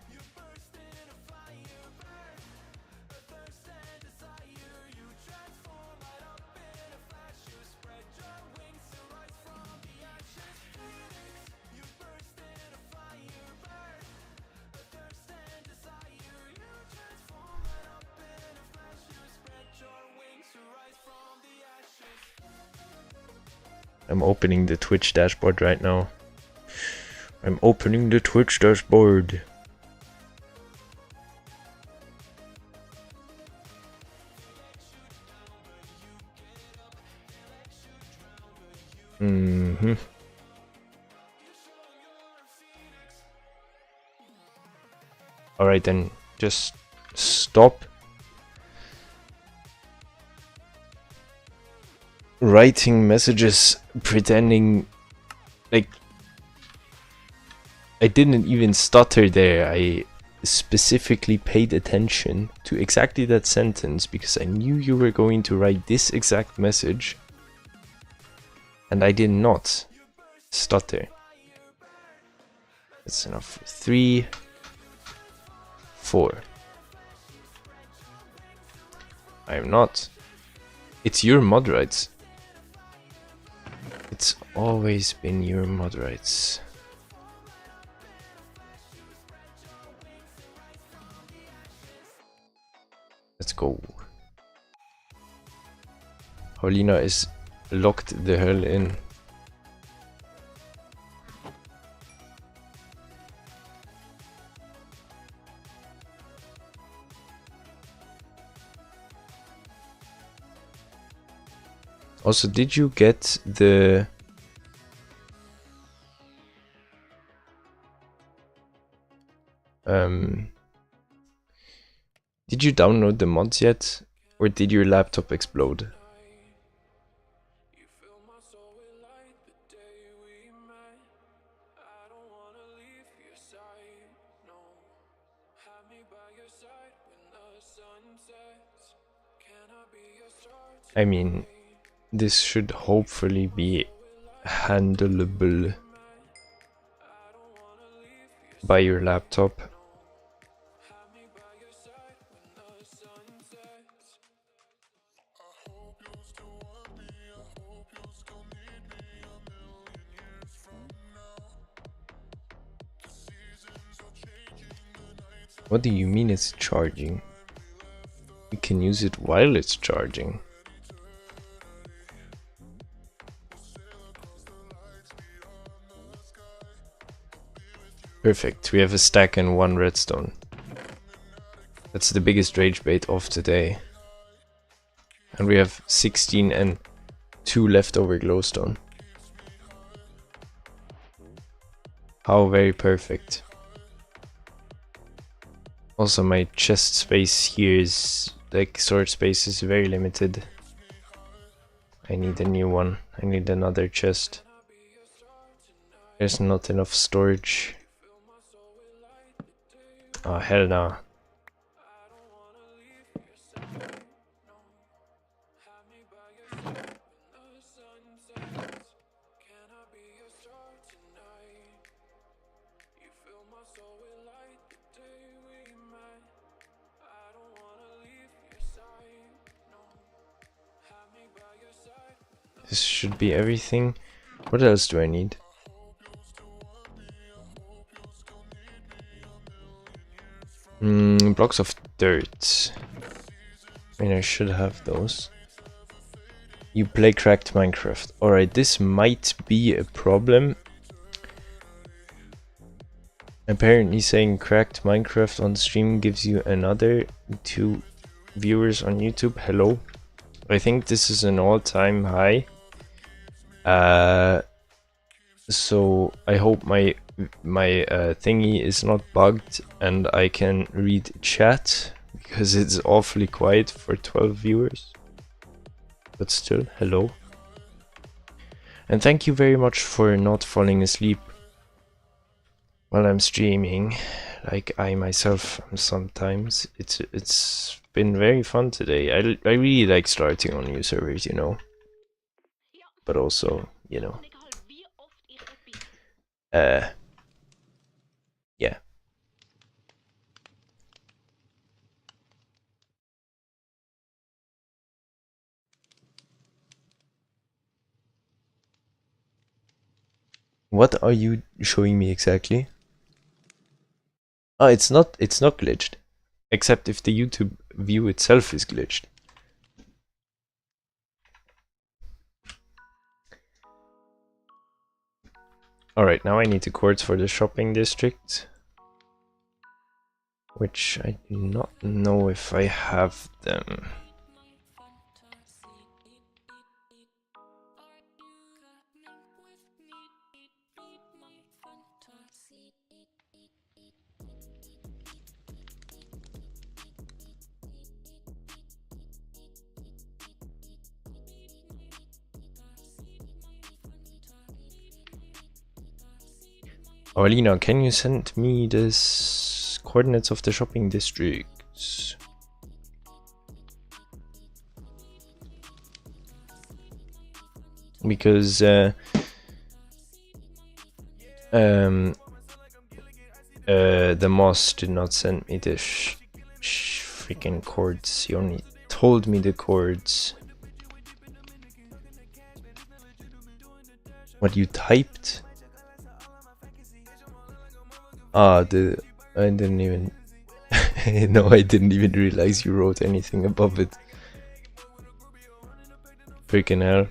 I'm opening the Twitch dashboard right now. I'm opening the Twitch dashboard. Alright then, just stop writing messages pretending like I didn't even stutter there. I specifically paid attention to exactly that sentence because I knew you were going to write this exact message, and I did not stutter. That's enough. 3, 4. I am not. It's your mod rights. It's always been your mod rights. Let's go. Paulina is locked the hell in. Also, did you get the did you download the mods yet, or did your laptop explode? I mean, this should hopefully be handleable by your laptop. What do you mean it's charging? You can use it while it's charging. Perfect, we have a stack and 1 redstone. That's the biggest rage bait of today. And we have 16 and 2 leftover glowstone. How very perfect. Also, my chest space here is, like, storage space is very limited. I need a new one. I need another chest. There's not enough storage. Oh, hell no. This should be everything. What else do I need? Blocks of dirt. I mean, I should have those. You play cracked Minecraft. Alright, this might be a problem. Apparently saying cracked Minecraft on stream gives you another 2 viewers on YouTube. Hello. I think this is an all-time high. So I hope my thingy is not bugged and I can read chat, because it's awfully quiet for 12 viewers. But still, hello. And thank you very much for not falling asleep while I'm streaming, like I myself am sometimes. It's been very fun today. I really like starting on new servers, you know. But also, you know. Yeah. What are you showing me exactly? Oh, it's not glitched. Except if the YouTube view itself is glitched. Alright, now I need the coords for the shopping district. Which I do not know if I have them. Alina, can you send me the coordinates of the shopping districts? Because the Moss did not send me the freaking chords. He only told me the chords. What you typed? Ah, I didn't even no, I didn't even realize you wrote anything above it. Freaking hell.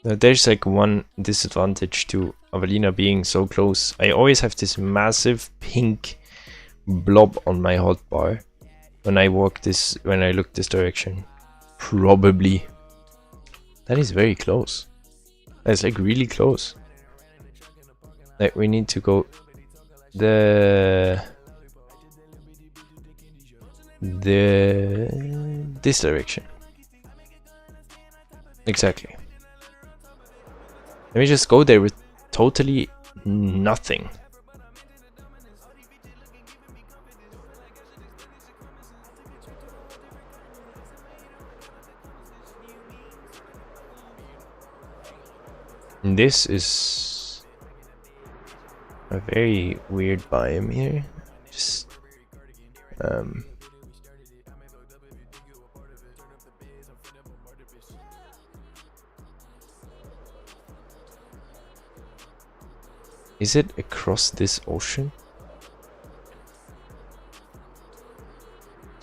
Now there's like one disadvantage to Avelina being so close. I always have this massive pink blob on my hotbar when I look this direction. Probably. That is very close. That's like really close. Like we need to go this direction. Exactly. Let me just go there with totally nothing. This is a very weird biome here. Just is it across this ocean?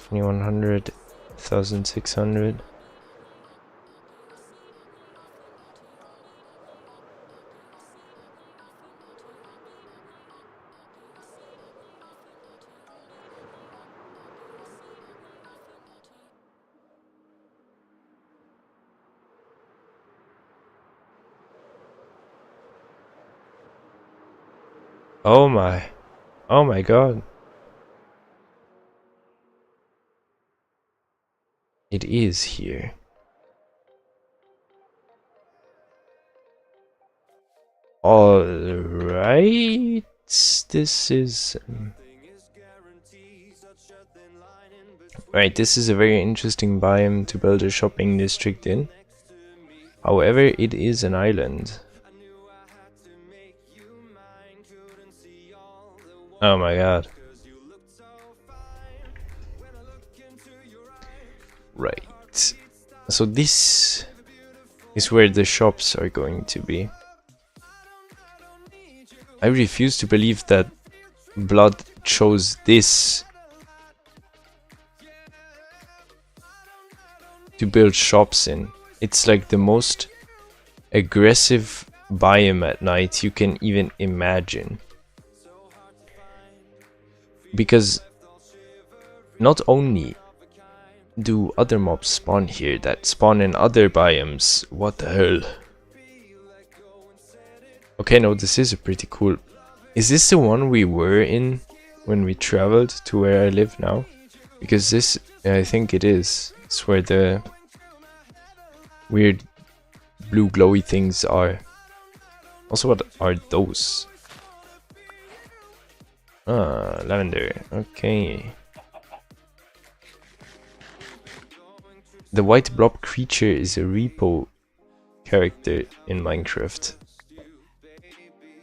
2100, 1600. Oh my. Oh my god. It is here. Alright. This is... right, this is a very interesting biome to build a shopping district in. However, it is an island. Oh my god. Right. So this is where the shops are going to be. I refuse to believe that Blood chose this to build shops in. It's like the most aggressive biome at night you can even imagine. Because not only do other mobs spawn here that spawn in other biomes, what the hell? Okay, no, this is a pretty cool... Is this the one we were in when we traveled to where I live now? Because this, I think it is. It's where the weird blue glowy things are. Also, what are those? Ah, lavender. Okay. The white blob creature is a repo character in Minecraft.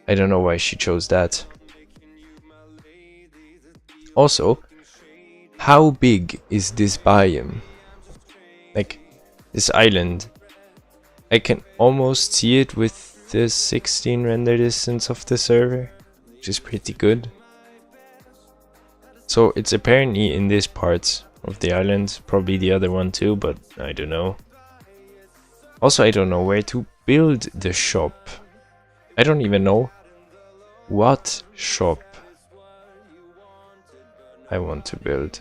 I don't know why she chose that. Also, how big is this biome? Like, this island. I can almost see it with the 16 render distance of the server, which is pretty good. So it's apparently in this part of the island, probably the other one too, but I don't know. Also, I don't know where to build the shop. I don't even know what shop I want to build.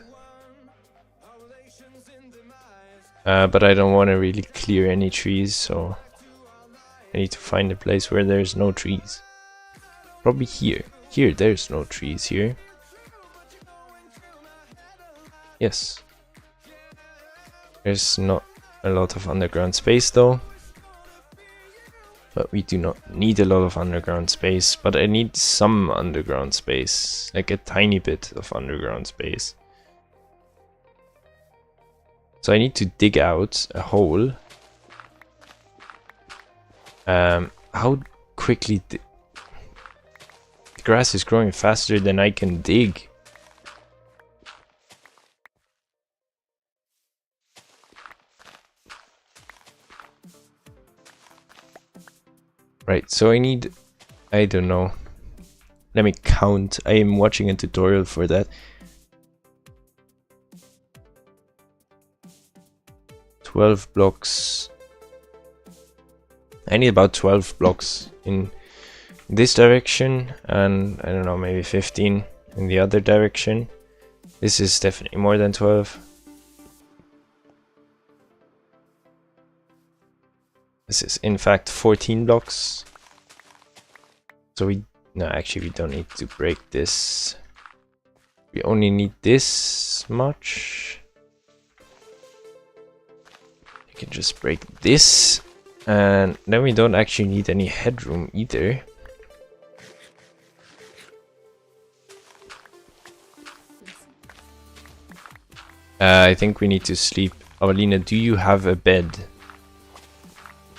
But I don't want to really clear any trees, so I need to find a place where there's no trees. Probably here. Here, there's no trees here. Yes. There's not a lot of underground space though. But we do not need a lot of underground space. But I need some underground space. Like a tiny bit of underground space. So I need to dig out a hole. How quickly... The grass is growing faster than I can dig. Right, so I need, I don't know, let me count. I am watching a tutorial for that. 12 blocks. I need about 12 blocks in this direction, and I don't know, maybe 15 in the other direction. This is definitely more than 12. This is in fact 14 blocks. So no, actually we don't need to break this. We only need this much. You can just break this. And then we don't actually need any headroom either. I think we need to sleep. Avalina, do you have a bed?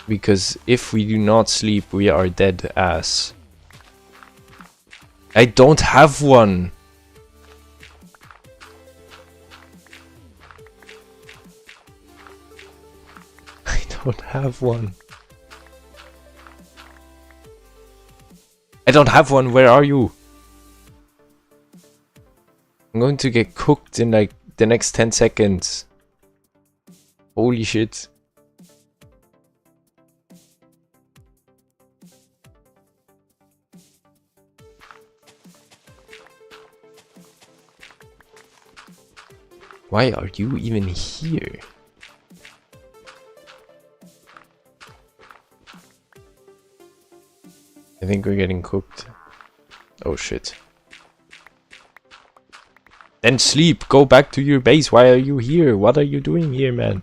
Because if we do not sleep, we are dead ass. I don't have one! I don't have one. I don't have one, where are you? I'm going to get cooked in like the next 10 seconds. Holy shit. Why are you even here? I think we're getting cooked. Oh shit. Then sleep. Go back to your base. Why are you here? What are you doing here, man?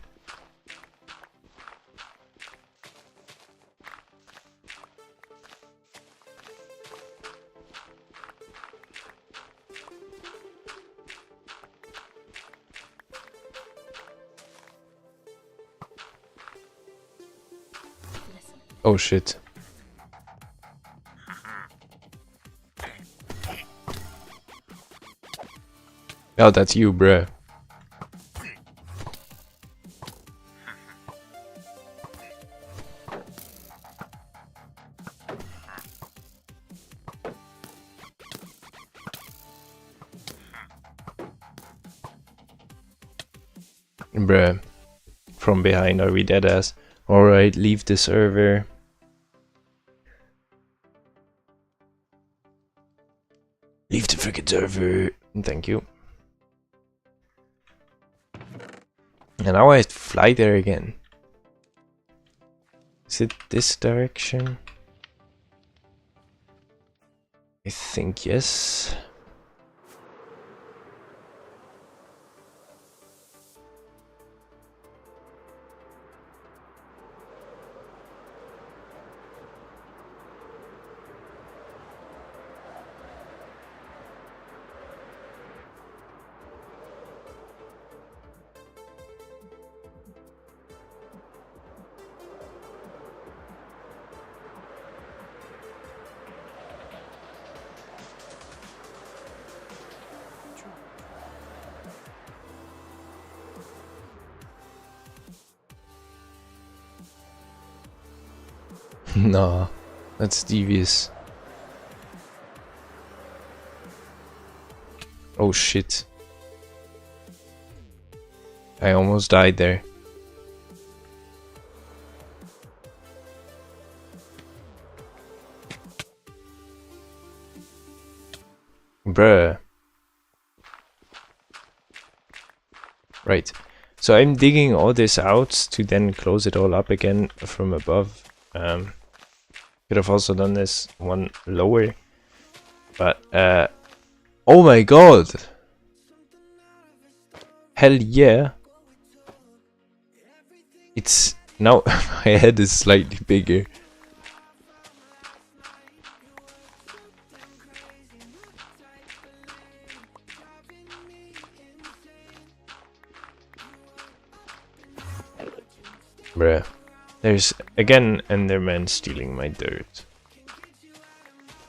Oh shit. Oh, that's you, bruh. Bruh. From behind, are we dead ass? Alright, leave the server. Leave the freaking server. Thank you. And now I have to fly there again. Is it this direction? I think yes. Nah, that's devious. Oh shit. I almost died there. Bruh. Right. So I'm digging all this out to then close it all up again from above. Could have also done this one lower. But, oh my god! Hell yeah! It's... now my head is slightly bigger. Bruh. There's again Enderman stealing my dirt.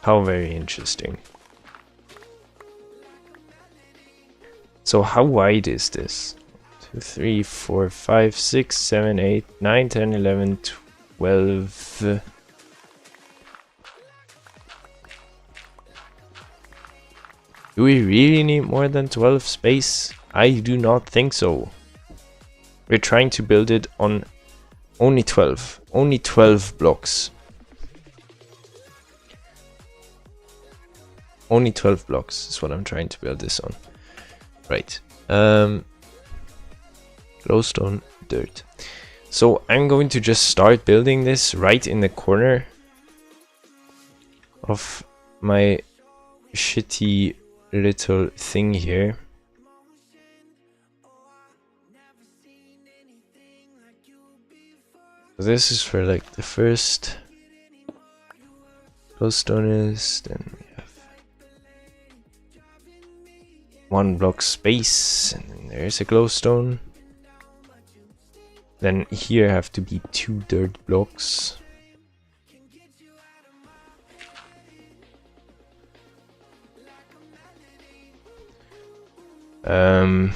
How very interesting. So how wide is this? 2, 3, 4, 5, 6, 7, 8, 9, 10, 11, 12. Do we really need more than 12 space? I do not think so. We're trying to build it on only 12. Only 12 blocks. Only 12 blocks is what I'm trying to build this on. Right. Glowstone, dirt. So I'm going to just start building this right in the corner of my shitty little thing here. This is for like the first glowstone is, then we have 1 block space, and then there's a glowstone. Then here have to be 2 dirt blocks. Here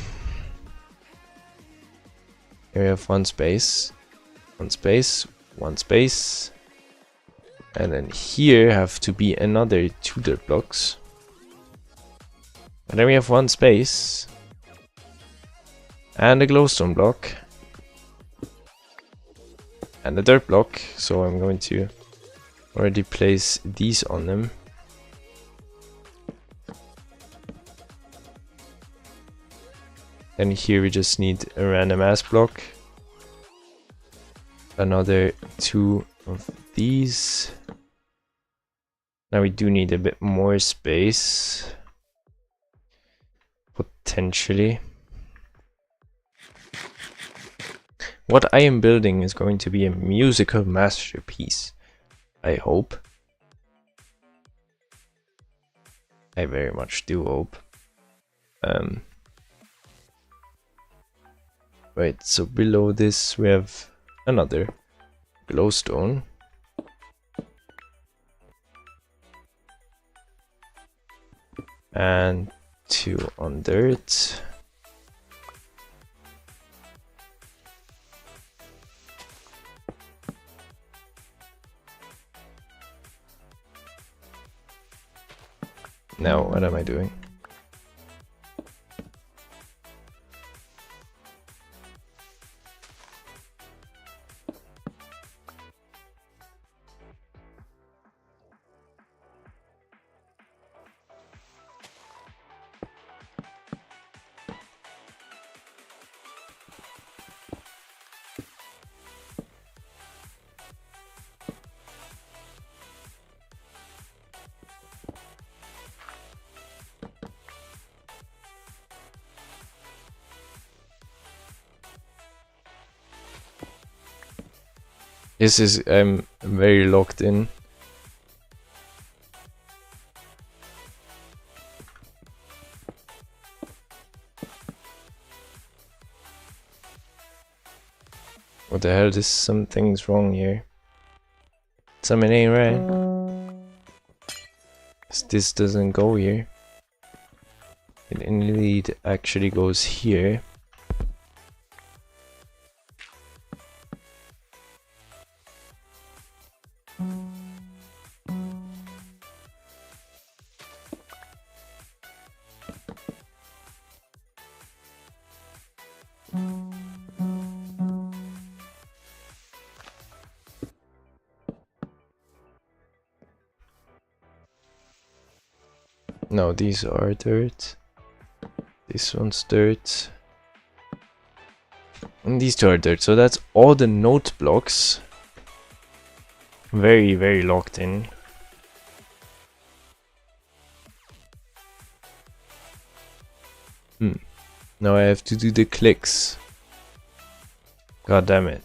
we have 1 space. 1 space, 1 space, and then here have to be another 2 dirt blocks. And then we have 1 space and a glowstone block and a dirt block. So I'm going to already place these on them. And here we just need a random ass block. Another 2 of these. Now we do need a bit more space. Potentially. What I am building is going to be a musical masterpiece. I hope. I very much do hope. Right, so below this we have another glowstone. And 2 on dirt. Now, what am I doing? This is, I'm very locked in. What the hell, something's wrong here. Something ain't right. This doesn't go here. It indeed actually goes here. No, these are dirt. This one's dirt. And these two are dirt. So that's all the note blocks. Very, very locked in. Now I have to do the clicks. God damn it.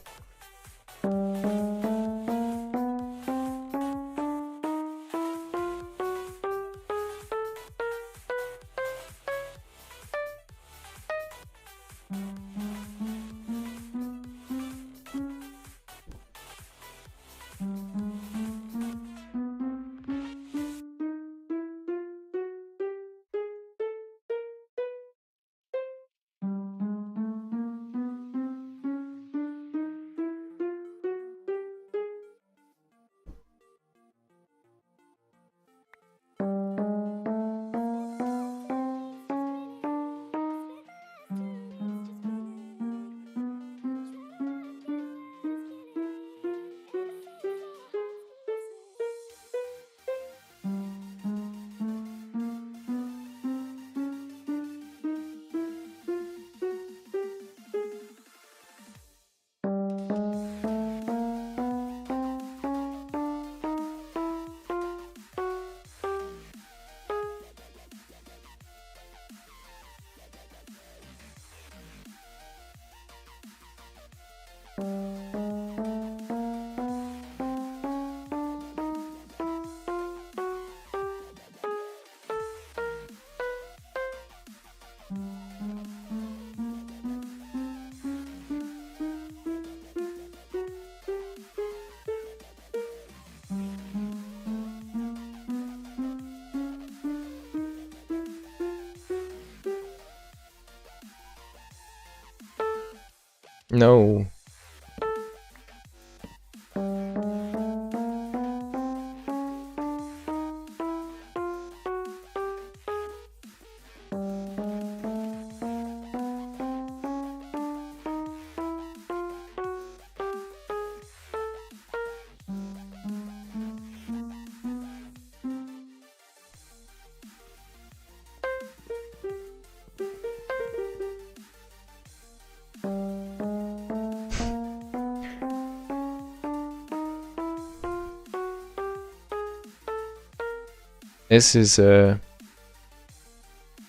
No. This is, I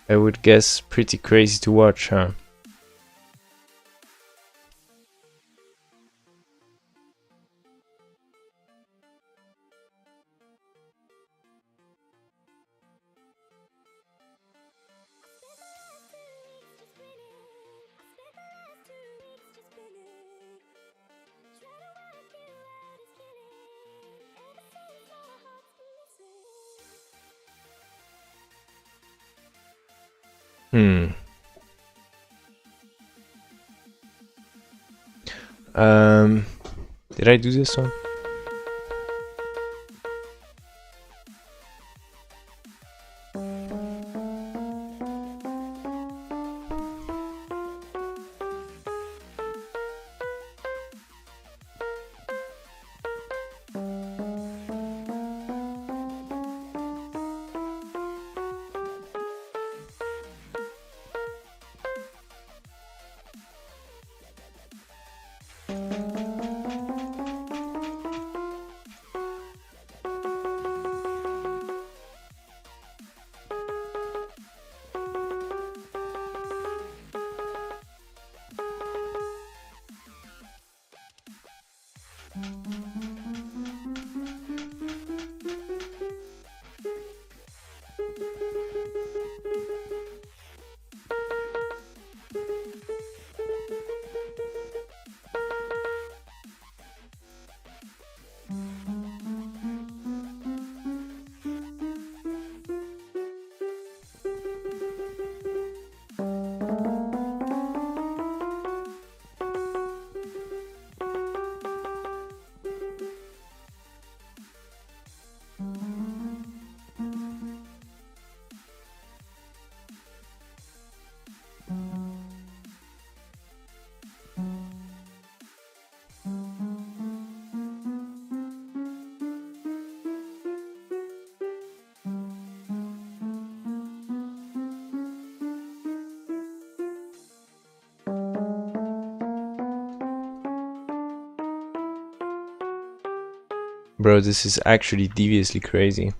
would guess, pretty crazy to watch, huh? Hmm. Did I do this one? Bro, this is actually deviously crazy.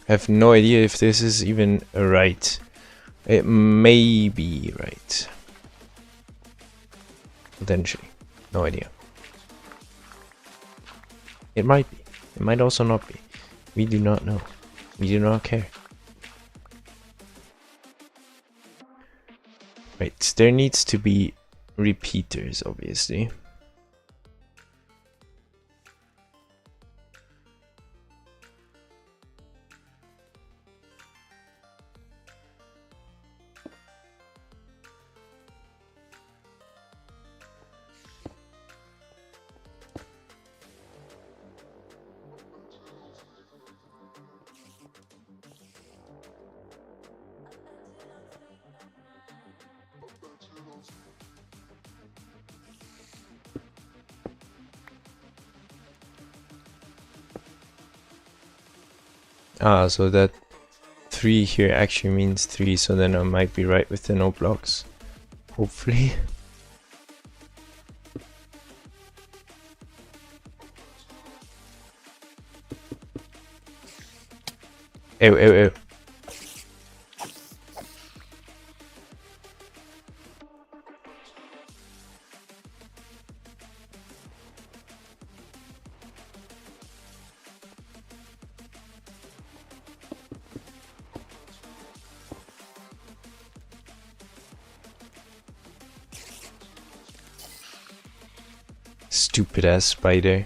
I have no idea if this is even right. It may be right. Potentially. No idea. It might be. It might also not be. We do not know. We do not care. Right, there needs to be repeaters, obviously. Ah, so that 3 here actually means 3, so then I might be right with the no blocks. Hopefully. Ew, ew, ew. Stupid ass spider.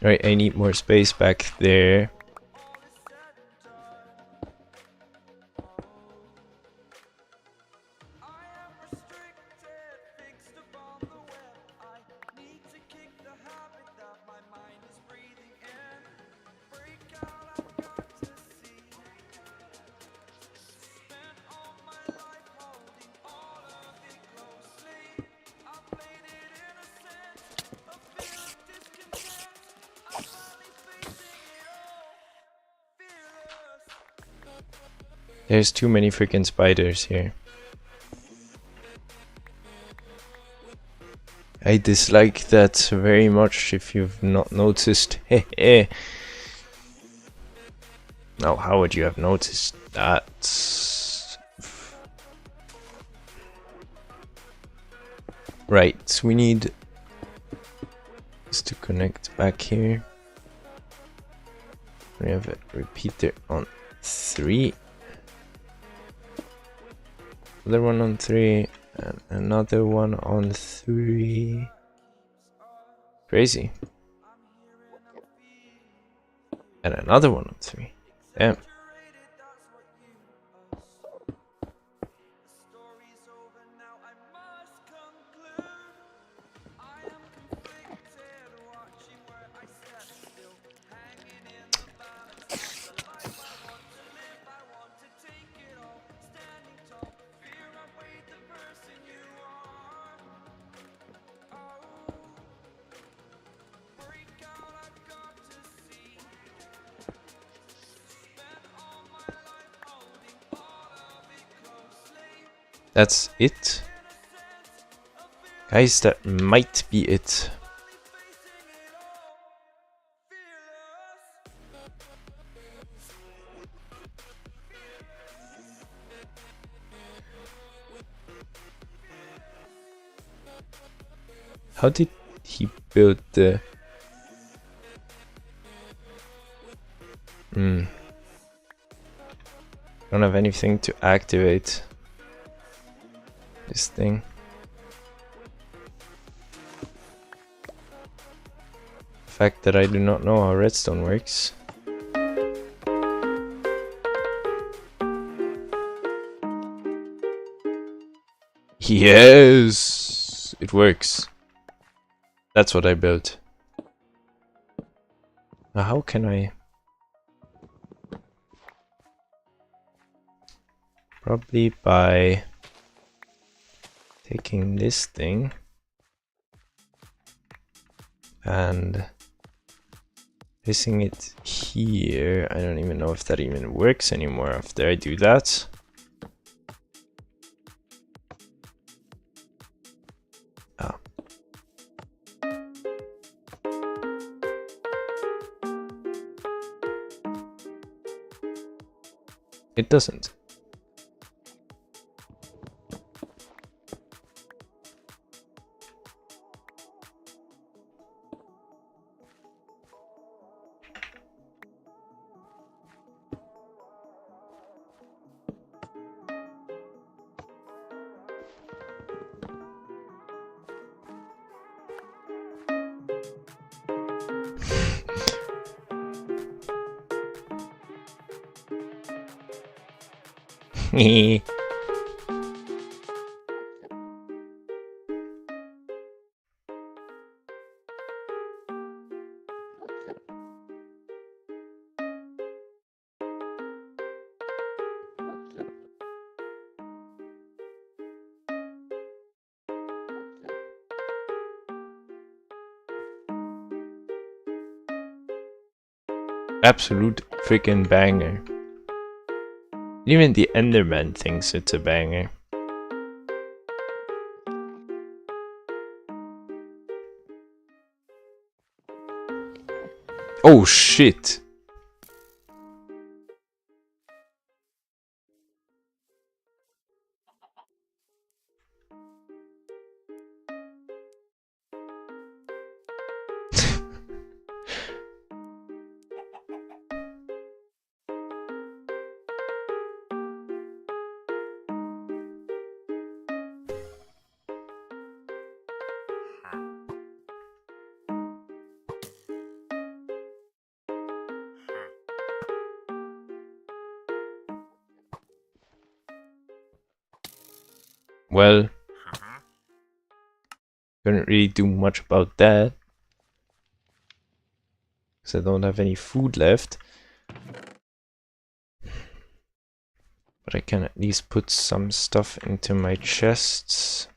Right, I need more space back there. There's too many freaking spiders here. I dislike that very much, if you've not noticed. Now, how would you have noticed that? Right, we need this to connect back here. We have a repeater on 3. Another one on 3, and another one on 3. Crazy. And another one on 3. Damn. That's it? Guys, that might be it. How did he build the... Don't have anything to activate this thing. The fact that I do not know how redstone works. Yes, it works. That's what I built. Now how can I... Probably by taking this thing and placing it here. I don't even know if that even works anymore after I do that. Ah. It doesn't. Hehe. Absolute freaking banger. Even the Enderman thinks it's a banger. Oh shit! Well, couldn't really do much about that, because I don't have any food left. But I can at least put some stuff into my chests.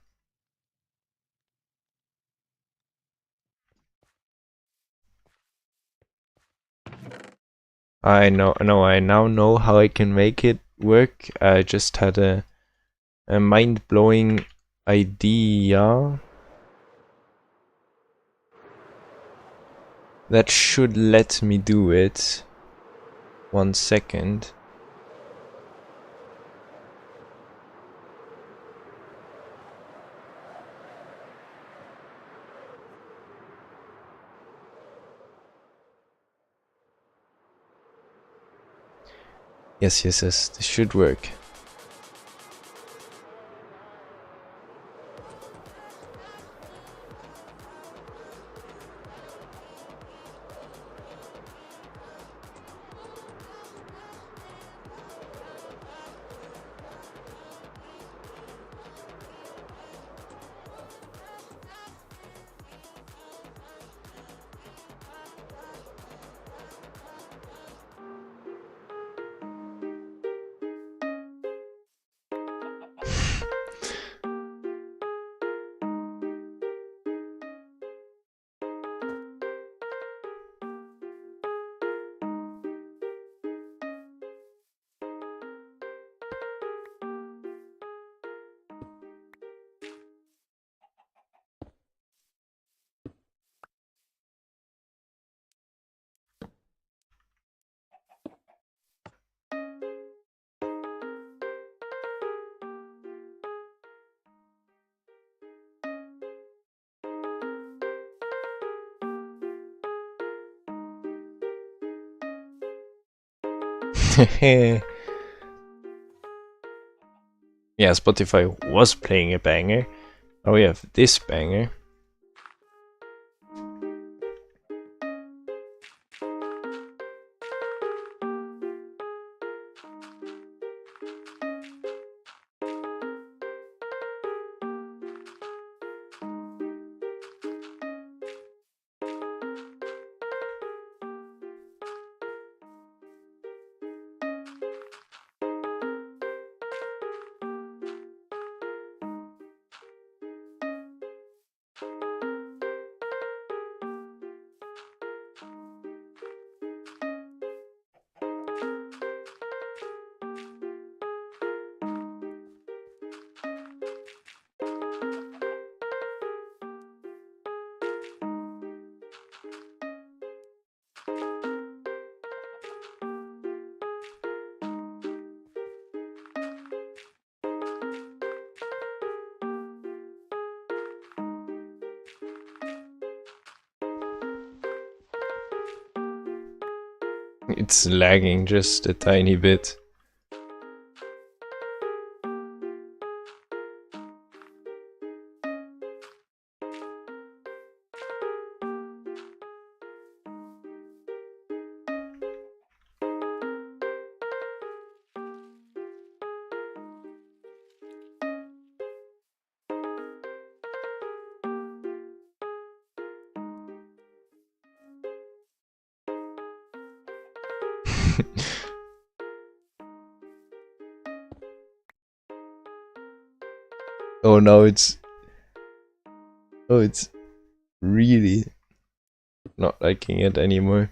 I now know how I can make it work. I just had a mind-blowing idea that should let me do it. 1 second. Yes, this should work. Yeah, Spotify was playing a banger. Now we have this banger. It's lagging just a tiny bit. Oh no, it's really not liking it anymore.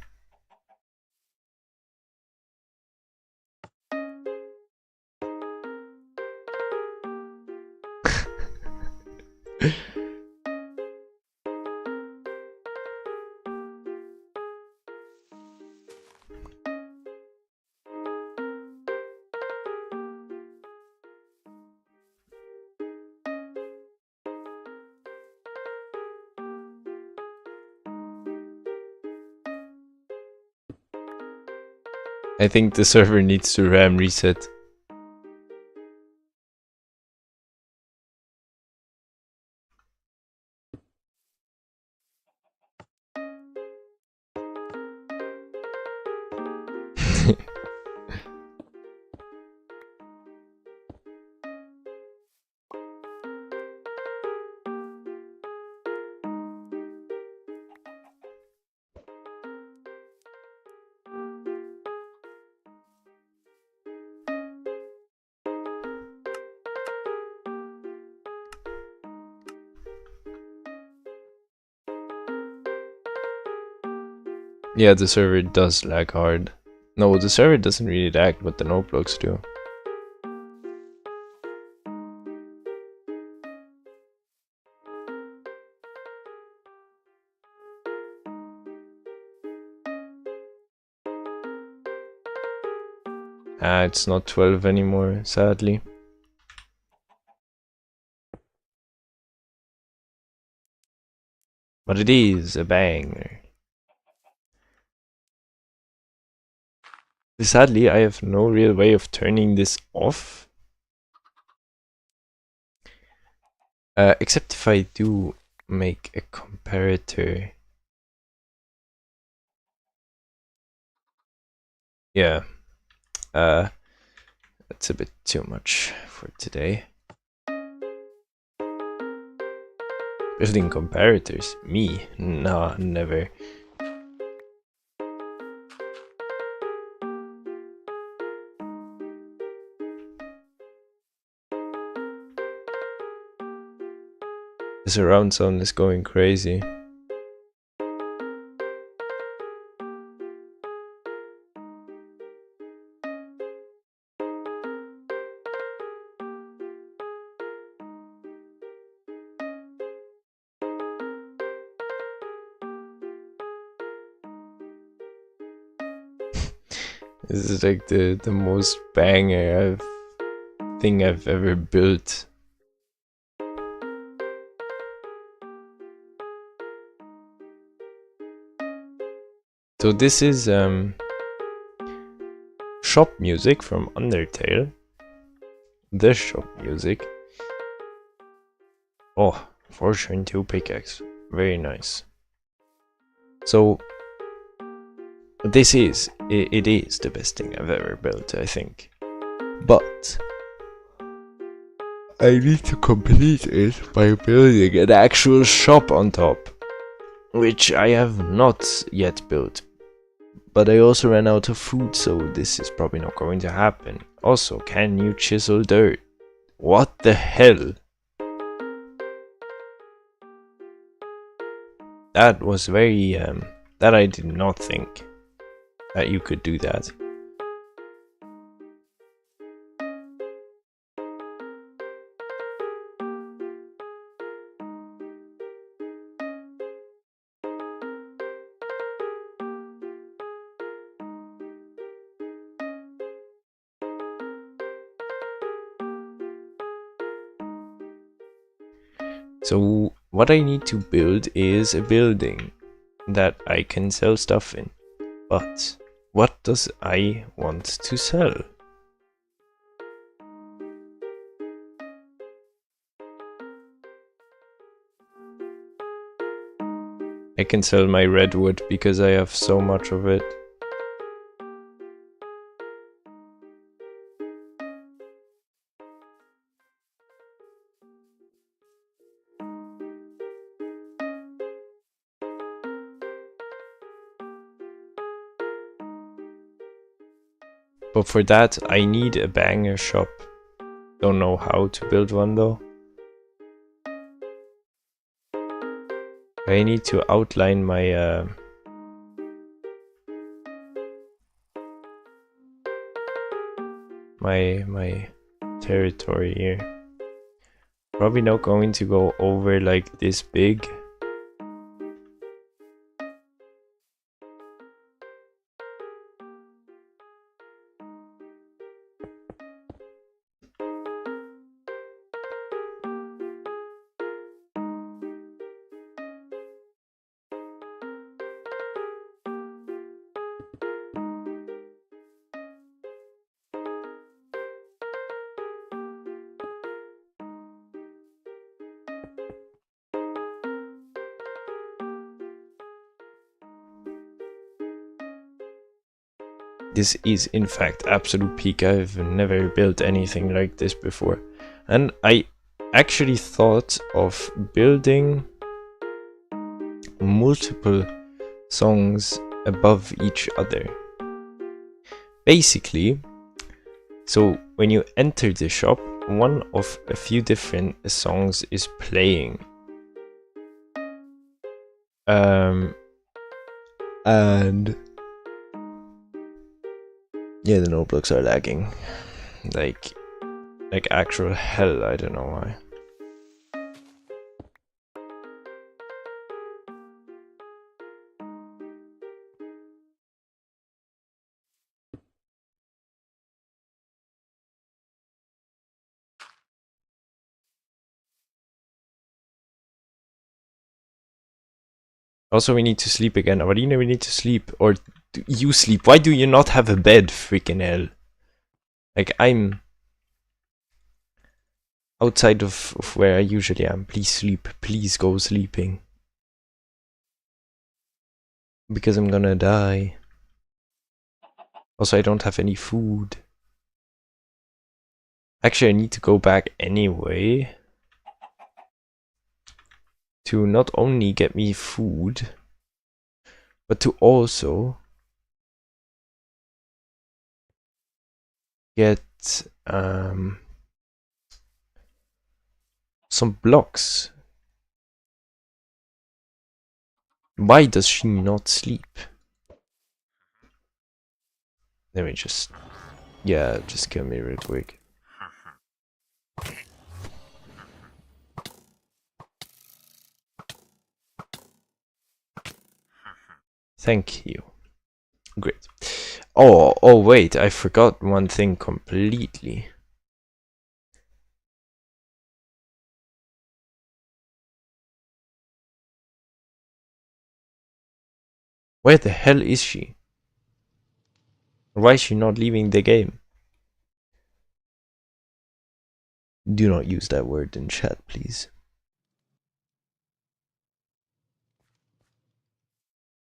I think the server needs to RAM reset. Yeah, the server does lag hard. No, the server doesn't really lag, but the notebooks do. It's not 12 anymore, sadly. But it is a banger. Sadly, I have no real way of turning this off. Except if I do make a comparator. Yeah. That's a bit too much for today. Building comparators? Me? Nah, never. The surround sound is going crazy. This is like the most banger thing I've ever built. So this is shop music from Undertale. The shop music. Oh, Fortune 2 pickaxe. Very nice. So this is, it is the best thing I've ever built, I think. But I need to complete it by building an actual shop on top, which I have not yet built. But I also ran out of food, so this is probably not going to happen. Also, can you chisel dirt? What the hell? That was very, that I did not think that you could do that. So what I need to build is a building that I can sell stuff in. But what does I want to sell? I can sell my redwood because I have so much of it. But for that, I need a banger shop. Don't know how to build one though. I need to outline my my territory here. Probably not going to go over like this big. This is in fact absolute peak. I've never built anything like this before. And I actually thought of building multiple songs above each other. Basically, so when you enter the shop, one of a few different songs is playing. And yeah, the notebooks are lagging. Like actual hell, I don't know why. Also, we need to sleep again. Avarina, we need to sleep. Or do you sleep? Why do you not have a bed? Freaking hell. Like, I'm outside of where I usually am. Please sleep. Please go sleeping. Because I'm gonna die. Also, I don't have any food. Actually, I need to go back anyway. To not only get me food, but to also get some blocks. Why does she not sleep? Let me just... yeah, just kill me real quick. Thank you. Great. Oh wait, I forgot one thing completely. Where the hell is she? Why is she not leaving the game? Do not use that word in chat, please.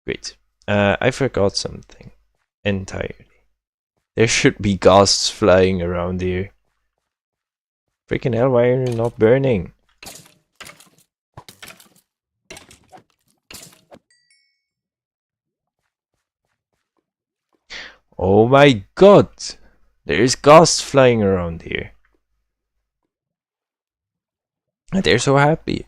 Great. I forgot something entirely. There should be ghosts flying around here. Freaking hell, why are you not burning? Oh my god! There's ghosts flying around here. And they're so happy.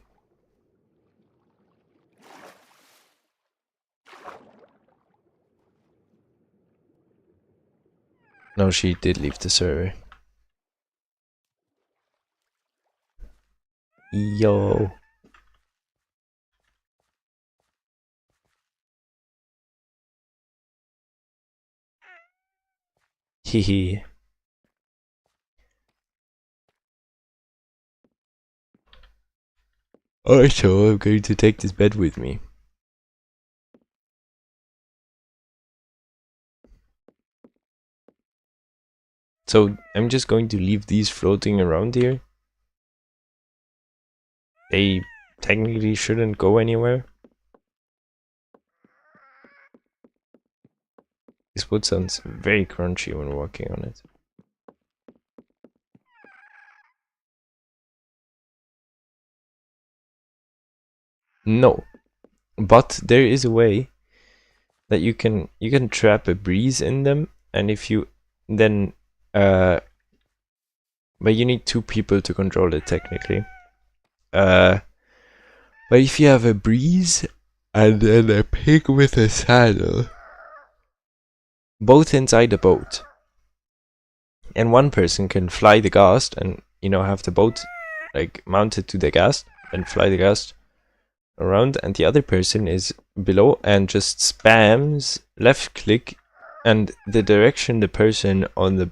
No, she did leave the server. Yo. Hehe. Alright, so I'm going to take this bed with me. So I'm just going to leave these floating around here. They technically shouldn't go anywhere. This wood sounds very crunchy when walking on it. No, but there is a way that you can trap a breeze in them, and if you then but you need 2 people to control it technically. But if you have a breeze and then a pig with a saddle, both inside the boat, and one person can fly the ghost and, you know, have the boat like mounted to the ghast and fly the ghast around, and the other person is below and just spams left click, and the direction the person on the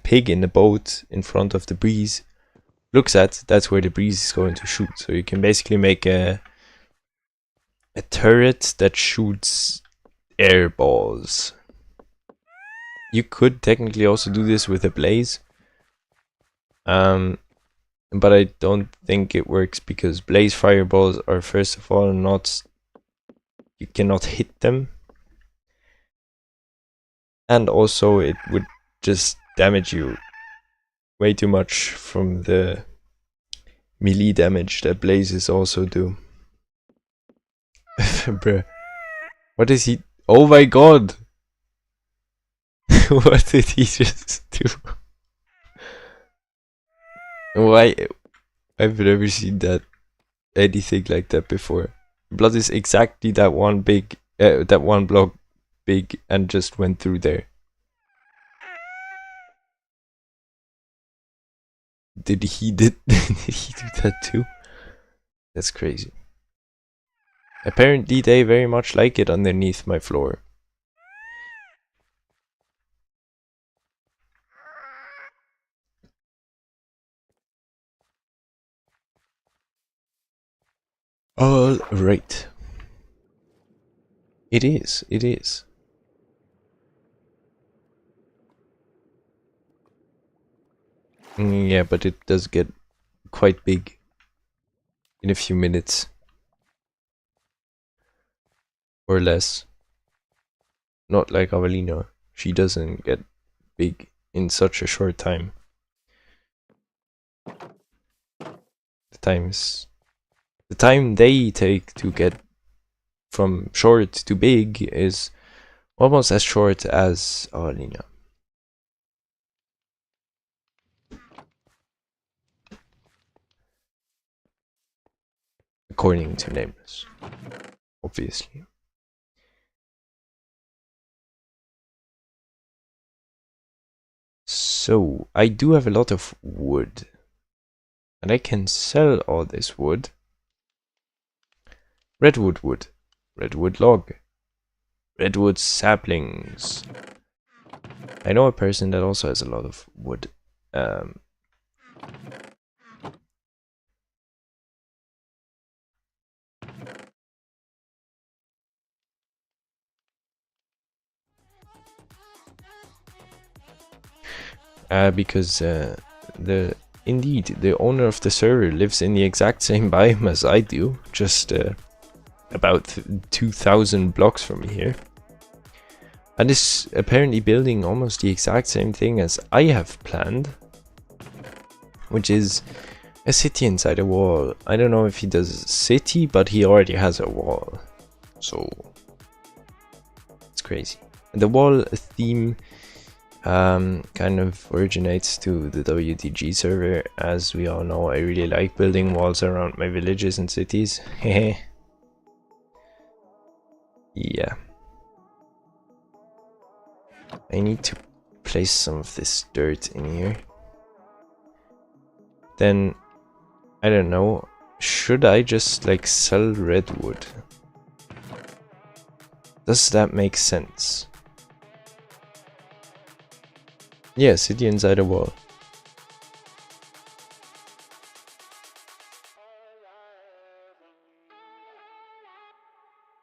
pig in the boat in front of the breeze looks at, that's where the breeze is going to shoot. So you can basically make a turret that shoots air balls. You could technically also do this with a blaze, but I don't think it works because blaze fireballs are, first of all, not, you cannot hit them, and also it would just damage you way too much from the melee damage that blazes also do. Bruh, what is he? Oh my god! What did he just do? Why? I've never seen that, anything like that before. Blood is exactly that one big, that one block big, and just went through there. Did he do that too? That's crazy. Apparently they very much like it underneath my floor. All right. It is. It is. Yeah, but it does get quite big in a few minutes. Or less. Not like Avelina. She doesn't get big in such a short time. The time they take to get from short to big is almost as short as Avelina. According to Nameless, obviously. So, I do have a lot of wood. And I can sell all this wood. Redwood wood. Redwood log. Redwood saplings. I know a person that also has a lot of wood. Because indeed, the owner of the server lives in the exact same biome as I do, just about 2,000 blocks from here, and is apparently building almost the exact same thing as I have planned, which is a city inside a wall. I don't know if he does a city, but he already has a wall, so it's crazy. And the wall theme kind of originates to the WTG server. As we all know, I really like building walls around my villages and cities. Yeah. I need to place some of this dirt in here. Then, I don't know, should I just like sell redwood? Does that make sense? Yeah, city inside a wall.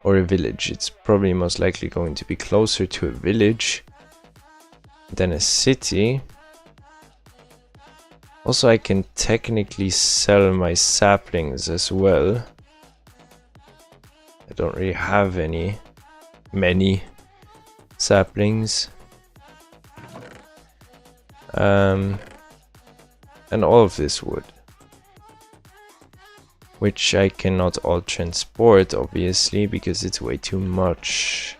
Or a village. It's probably most likely going to be closer to a village than a city. Also, I can technically sell my saplings as well. I don't really have many saplings. And all of this wood, which I cannot all transport, obviously, because it's way too much.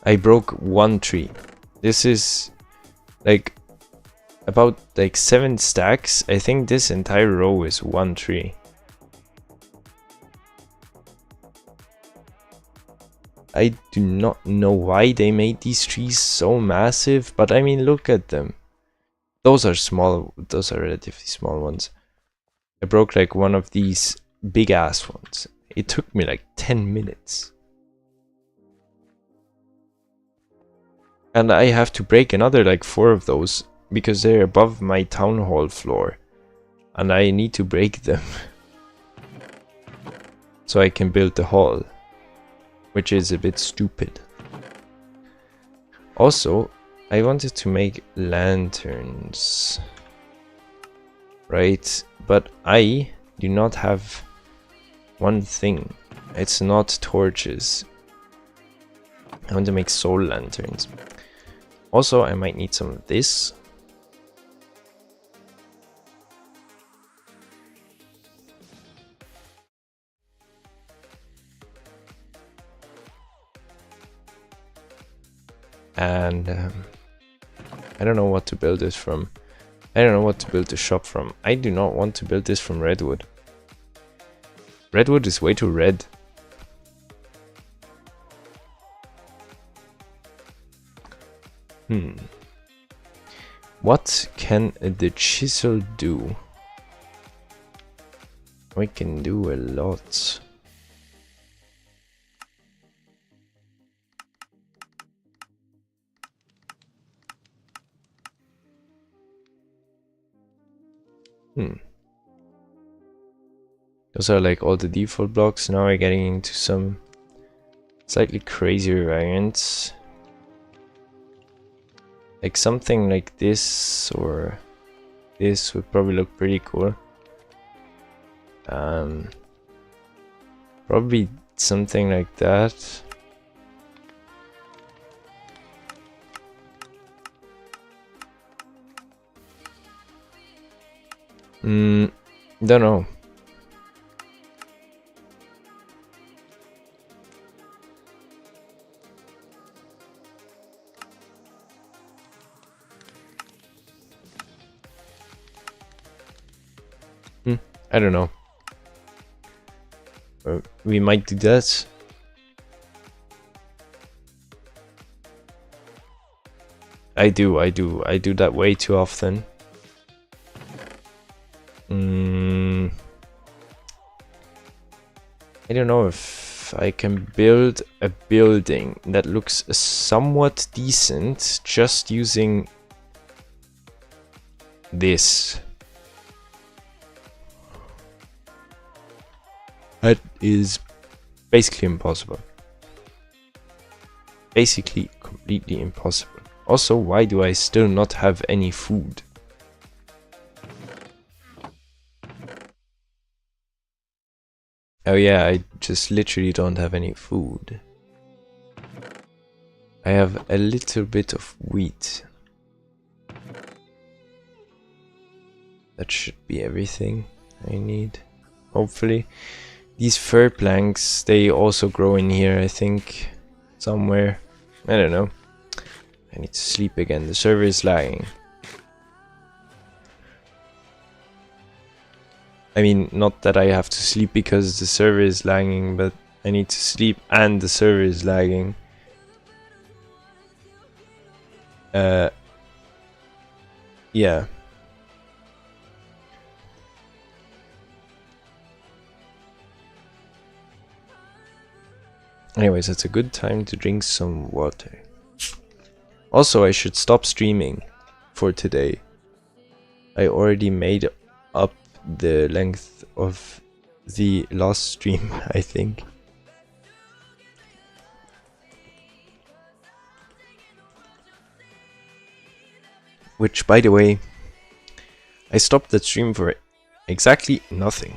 I broke one tree. This is like about like 7 stacks. I think this entire row is 1 tree. I do not know why they made these trees so massive, but I mean, look at them. Those are small, those are relatively small ones. I broke like one of these big ass ones. It took me like 10 minutes. And I have to break another like 4 of those because they're above my town hall floor. And I need to break them so I can build the hall, which is a bit stupid. Also, I wanted to make lanterns, right? But I do not have one thing. It's not torches. I want to make soul lanterns. Also, I might need some of this. And I don't know what to build this from. I don't know what to build the shop from. I do not want to build this from redwood. Redwood is way too red. What can the chisel do? We can do a lot. Those are like all the default blocks. Now we're getting into some slightly crazier variants. Like something like this or this would probably look pretty cool. Probably something like that. Don't know. I don't know. We might do that. I do that way too often. I don't know if I can build a building that looks somewhat decent just using this. That is basically impossible. Basically completely impossible. Also, why do I still not have any food? Oh yeah, I just literally don't have any food. I have a little bit of wheat. That should be everything I need, hopefully. These fir planks, they also grow in here, I think, somewhere. I don't know. I need to sleep again. The server is lagging. I mean, not that I have to sleep because the server is lagging, but I need to sleep and the server is lagging. Yeah. Anyways, it's a good time to drink some water. Also, I should stop streaming for today. I already made up the length of the last stream, I think. Which, by the way, I stopped that stream for exactly nothing.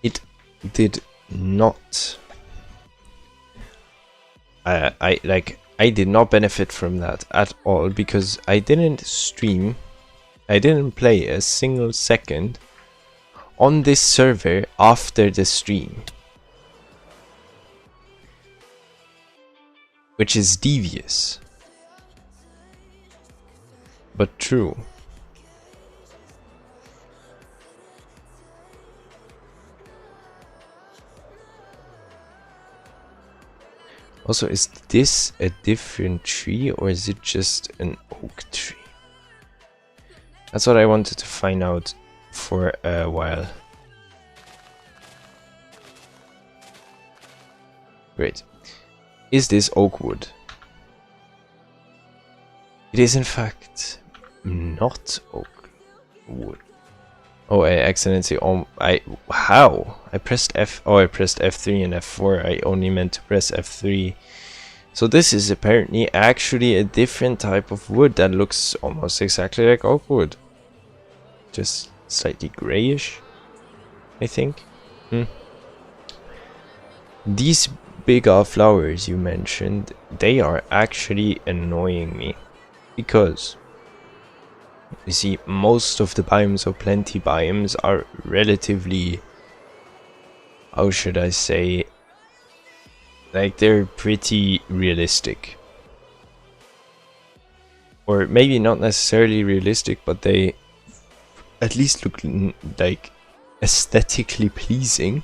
It did not. I did not benefit from that at all because I didn't stream. I didn't play a single second on this server after the stream, which is devious. but true. Also, is this a different tree or is it just an oak tree? That's what I wanted to find out for a while. Great. Is this oak wood? It is in fact not oak wood. Oh, I accidentally how? I pressed F. Oh, I pressed F3 and F4. I only meant to press F3. So this is apparently actually a different type of wood that looks almost exactly like oak wood. Just slightly grayish, I think. These bigger flowers you mentioned, they are actually annoying me. Because you see, most of the biomes or plenty biomes are relatively, how should I say, like they're pretty realistic. Or maybe not necessarily realistic, but they at least look like aesthetically pleasing.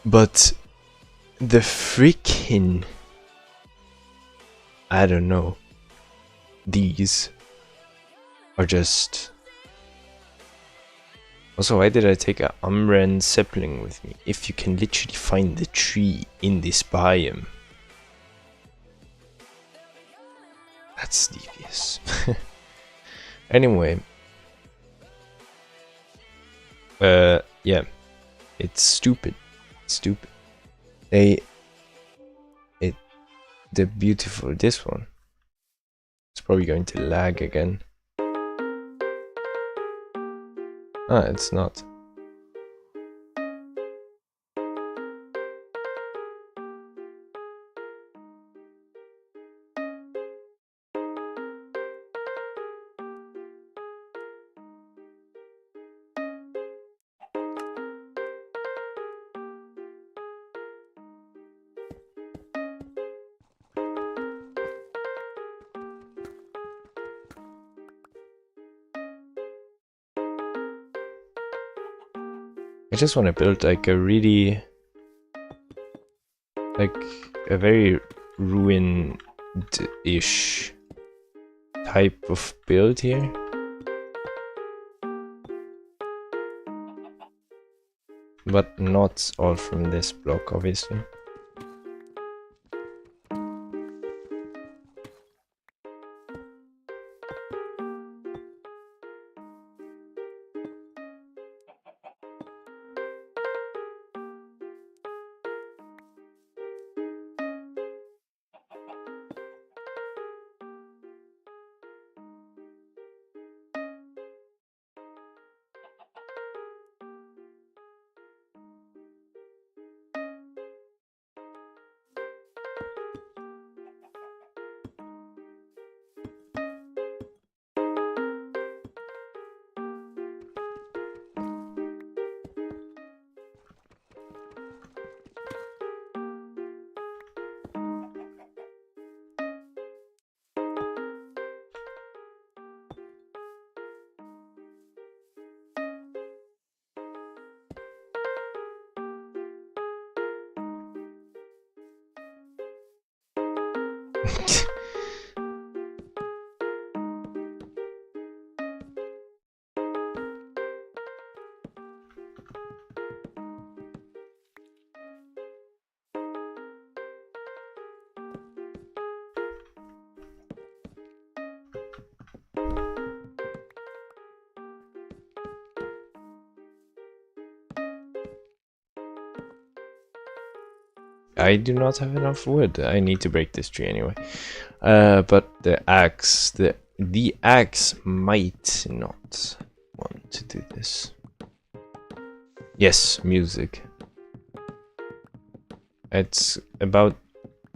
But the freaking, I don't know, these are just... Also, why did I take a Umbran sapling with me if you can literally find the tree in this biome? That's devious. Anyway. Yeah. It's stupid. Stupid. The beautiful, this one. It's probably going to lag again. Ah, it's not. I just want to build like a really, like a very ruined-ish type of build here. But not all from this block, obviously. I do not have enough wood. I need to break this tree anyway. But the axe, the axe might not want to do this. Yes, music. It's about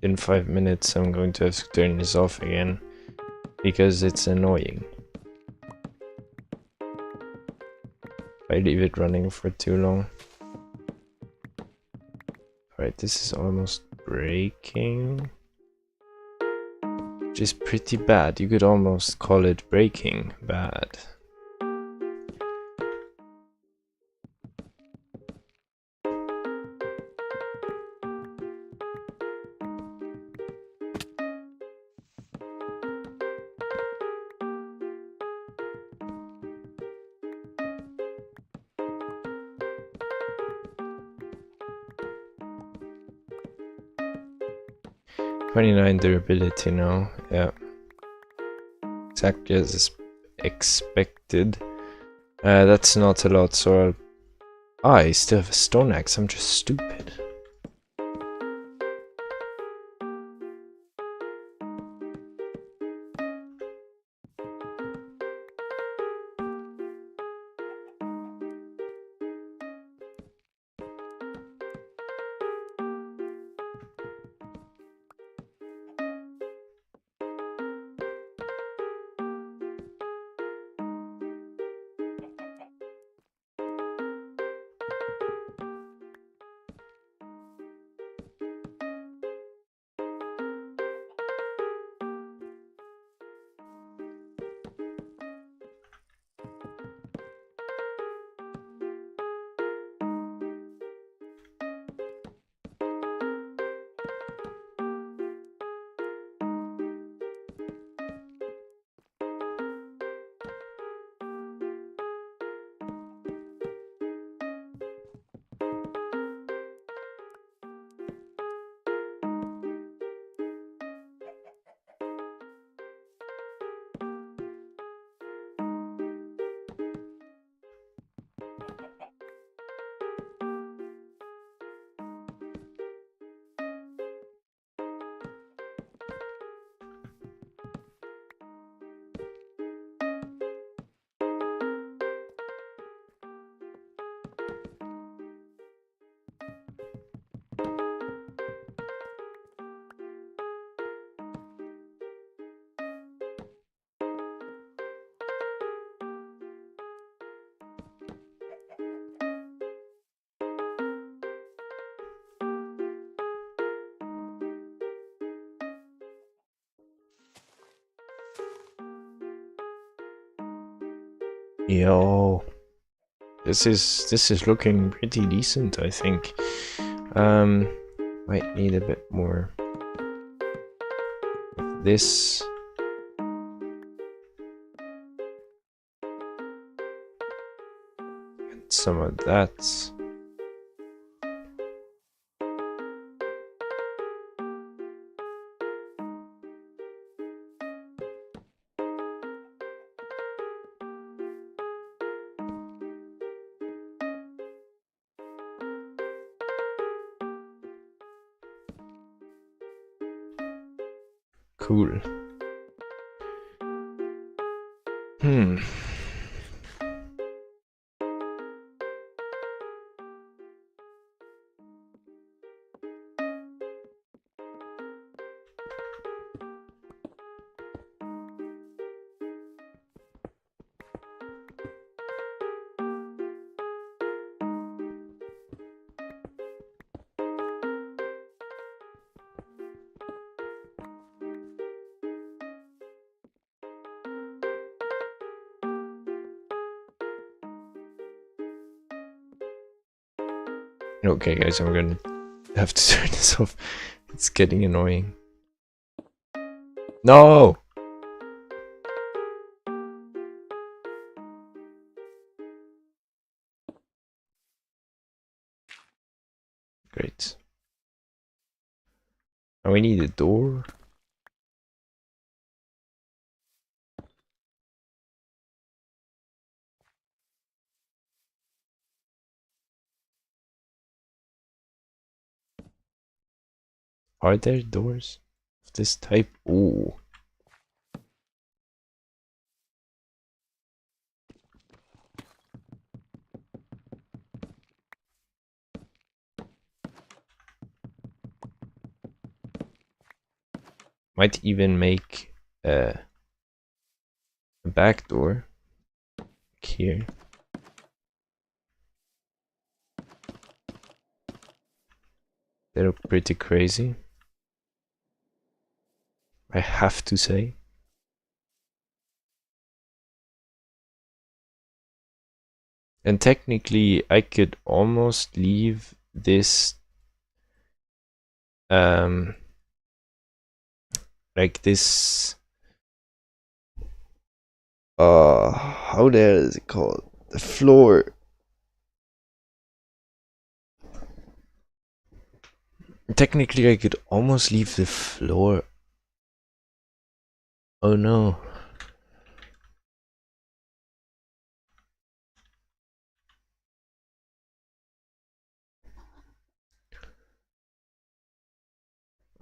in 5 minutes. I'm going to have to turn this off again because it's annoying. If I leave it running for too long. Alright, this is almost breaking. which is pretty bad. You could almost call it breaking bad. "29 durability now, yeah. Exactly as expected. That's not a lot, so I still have a stone axe, I'm just stupid. Yo, this is looking pretty decent, I think. Might need a bit more of this. And some of that. Cool. Okay, guys, I'm gonna have to turn this off. It's getting annoying. No! Great. Now we need a door. Are there doors of this type? Ooh. Might even make a back door here. They look pretty crazy. I have to say. And technically, I could almost leave this like this. How the hell is it called? The floor. Technically, I could almost leave the floor. Oh no.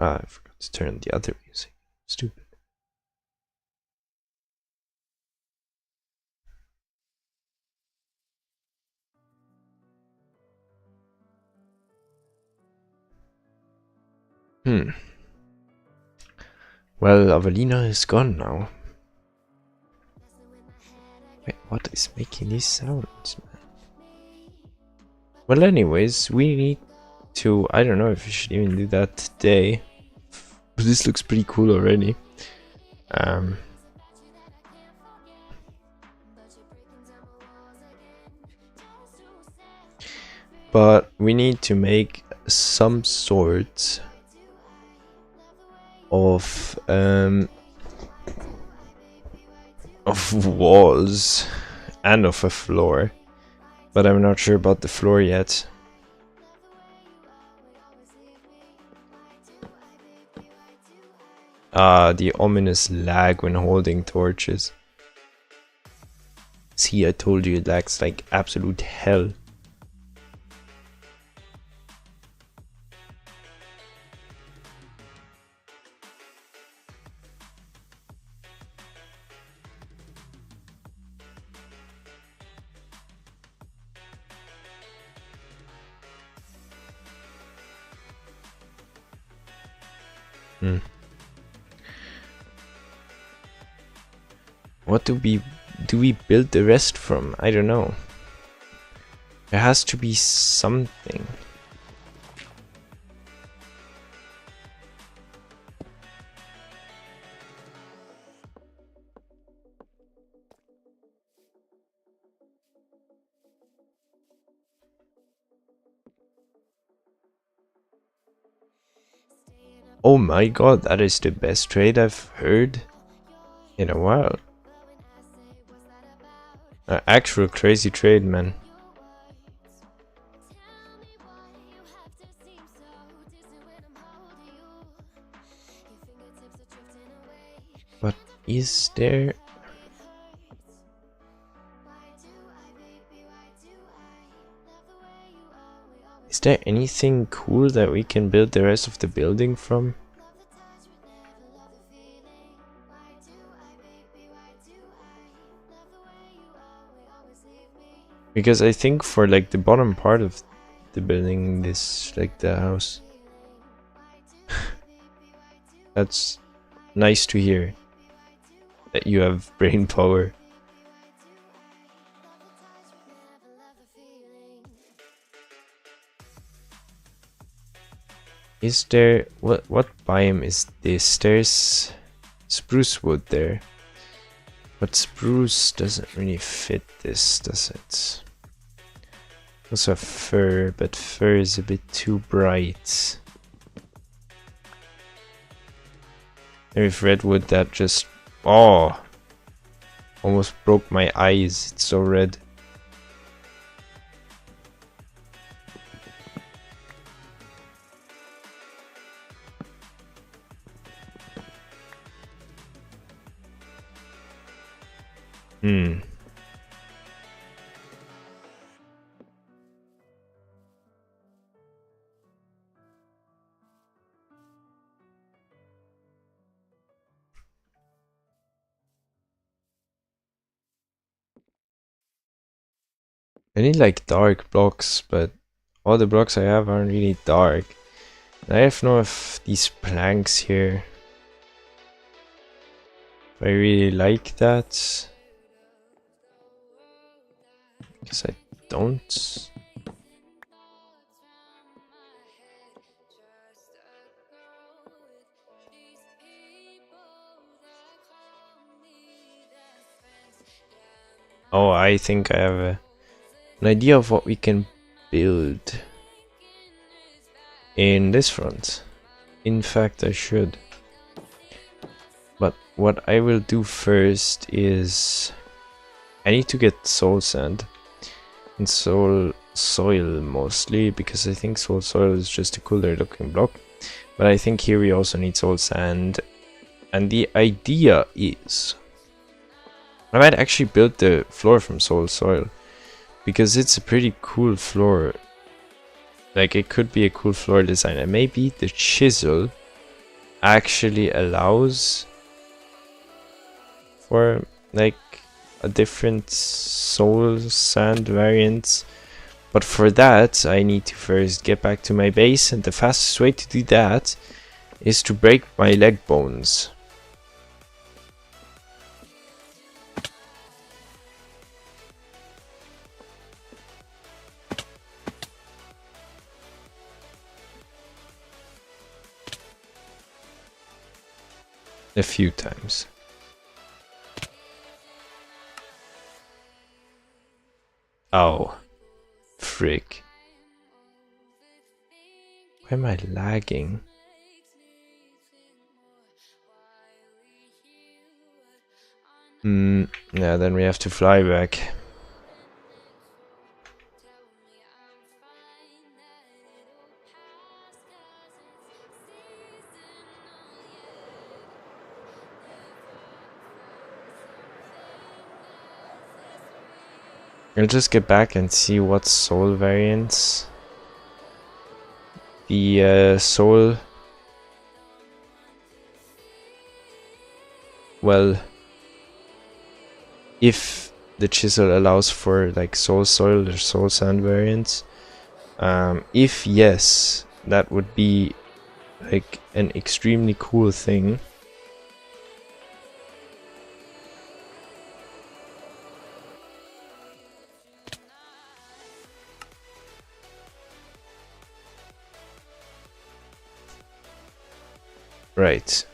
Ah, I forgot to turn the other music. Stupid. Well, Avelina is gone now. Wait, what is making these sounds, man? Well, anyways, we need to... I don't know if we should even do that today. But this looks pretty cool already. But we need to make some sort of walls and of a floor, but I'm not sure about the floor yet. The ominous lag when holding torches. See, I told you it lags like absolute hell. What do we build the rest from? I don't know. There has to be something. Oh my god, that is the best trade I've heard in a while. Actual crazy trade, man. But is there... Is there anything cool that we can build the rest of the building from? Because I think for like the bottom part of the building, this like the house. That's nice to hear that you have brain power. Is there what biome is this? There's spruce wood there. But spruce doesn't really fit this, does it? Also fir, but fir is a bit too bright. There's redwood that just... Oh! Almost broke my eyes, it's so red. I need like dark blocks, but all the blocks I have aren't really dark. And I don't know if these planks here, if I really like that. Guess I don't. Oh, I think I have an idea of what we can build in this front. In fact, I should. But what I will do first is I need to get soul sand and soul soil mostly, because I think soul soil is just a cooler looking block. But I think here we also need soul sand. And the idea is I might actually build the floor from soul soil, because it's a pretty cool floor. Like, it could be a cool floor design, and maybe the chisel actually allows for like a different soul sand variant. But for that I need to first get back to my base, and the fastest way to do that is to break my leg bones. A few times. Oh, frick. Why am I lagging? Yeah, then we have to fly back. I'll just get back and see what soul variants the soul. Well, if the chisel allows for like soul soil or soul sand variants, if yes, that would be like an extremely cool thing. Right.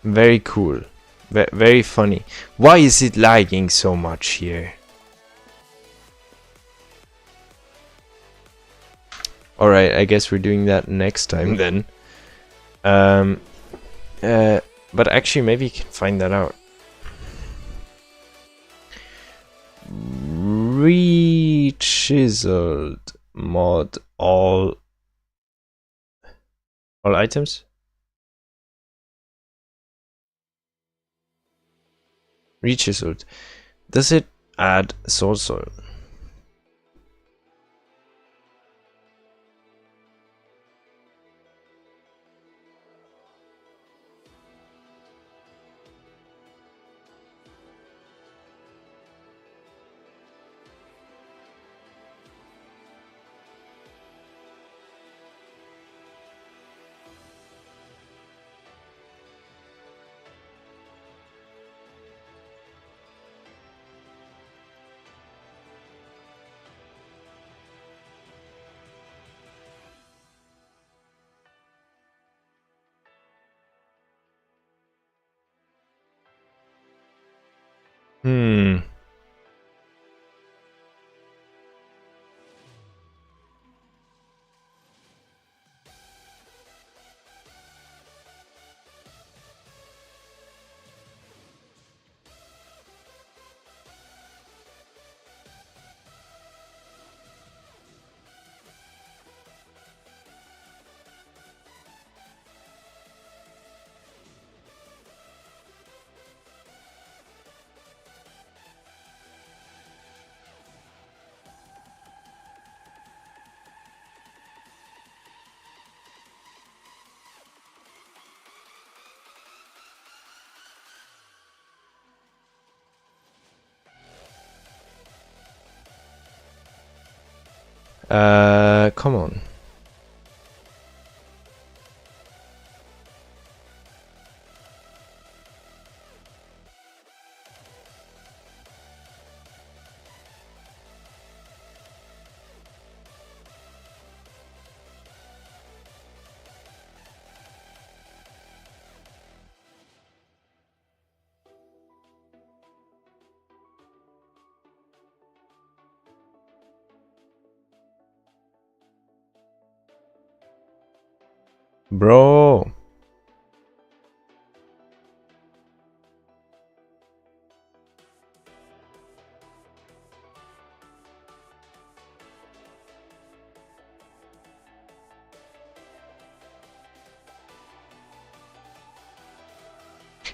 Very cool. Very funny. Why is it lagging so much here? Alright, I guess we're doing that next time then. But actually maybe you can find that out. Re-chiseled mod all items? Re-chiseled. Does it add soul soil? Hmm. Come on. Bro.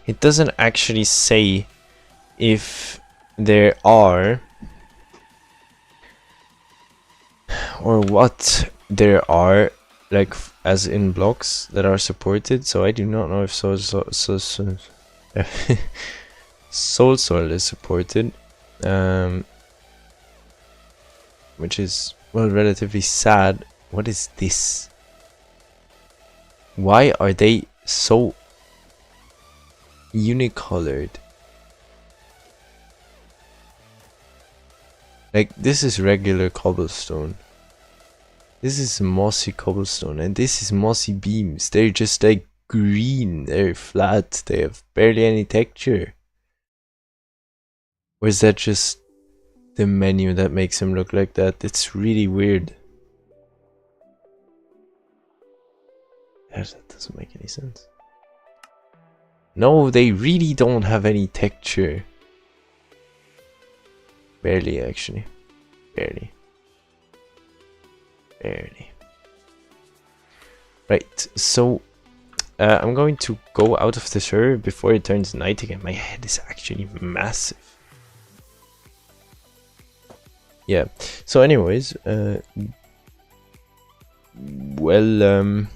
It doesn't actually say if there are or what there are, like as in blocks that are supported. So I do not know if Soul Soil is supported, which is, well, relatively sad. What is this? Why are they so unicolored? Like, this is regular cobblestone. This is mossy cobblestone, and this is mossy beams. They're just like green, they're flat, they have barely any texture. Or is that just the menu that makes them look like that? It's really weird. That doesn't make any sense. No, they really don't have any texture. Barely, actually. Barely. Barely. Right, so I'm going to go out of the server before it turns night again. My head is actually massive. Yeah, so anyways, well,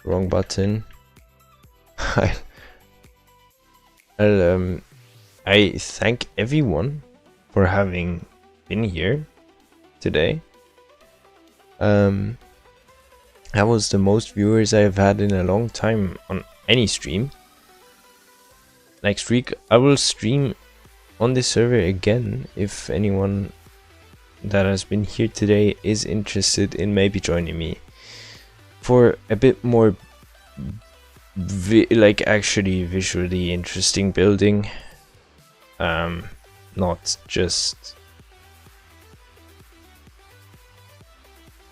wrong button. I thank everyone for having been here today. That was the most viewers I've had in a long time on any stream. Next week I will stream on this server again if anyone that has been here today is interested in maybe joining me for a bit more like actually visually interesting building, not just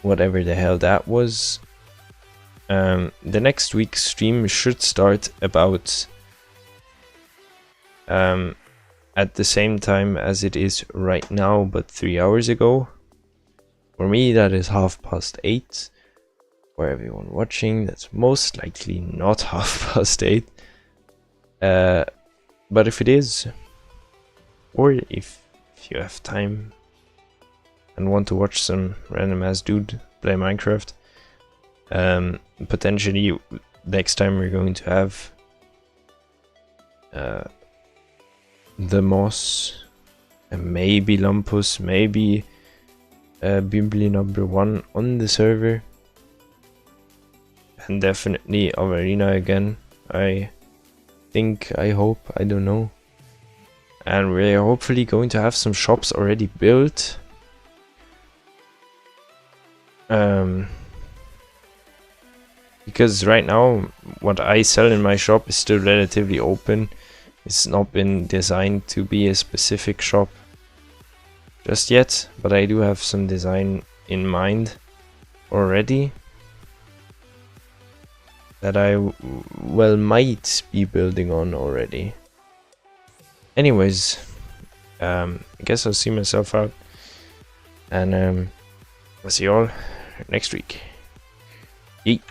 whatever the hell that was. The next week's stream should start about at the same time as it is right now, but 3 hours ago. For me, that is 8:30. For everyone watching, that's most likely not 8:30. But if it is, or if you have time and want to watch some random ass dude play Minecraft, potentially next time we're going to have the Moss, and maybe Lumpus, maybe Bimbly #1 on the server, and definitely Avarina again. I think, I hope, I don't know. And we're hopefully going to have some shops already built. Because right now what I sell in my shop is still relatively open. It's not been designed to be a specific shop just yet, but I do have some design in mind already that I well might be building on already. Anyways, I guess I'll see myself out, and I'll see you all next week. Yeet.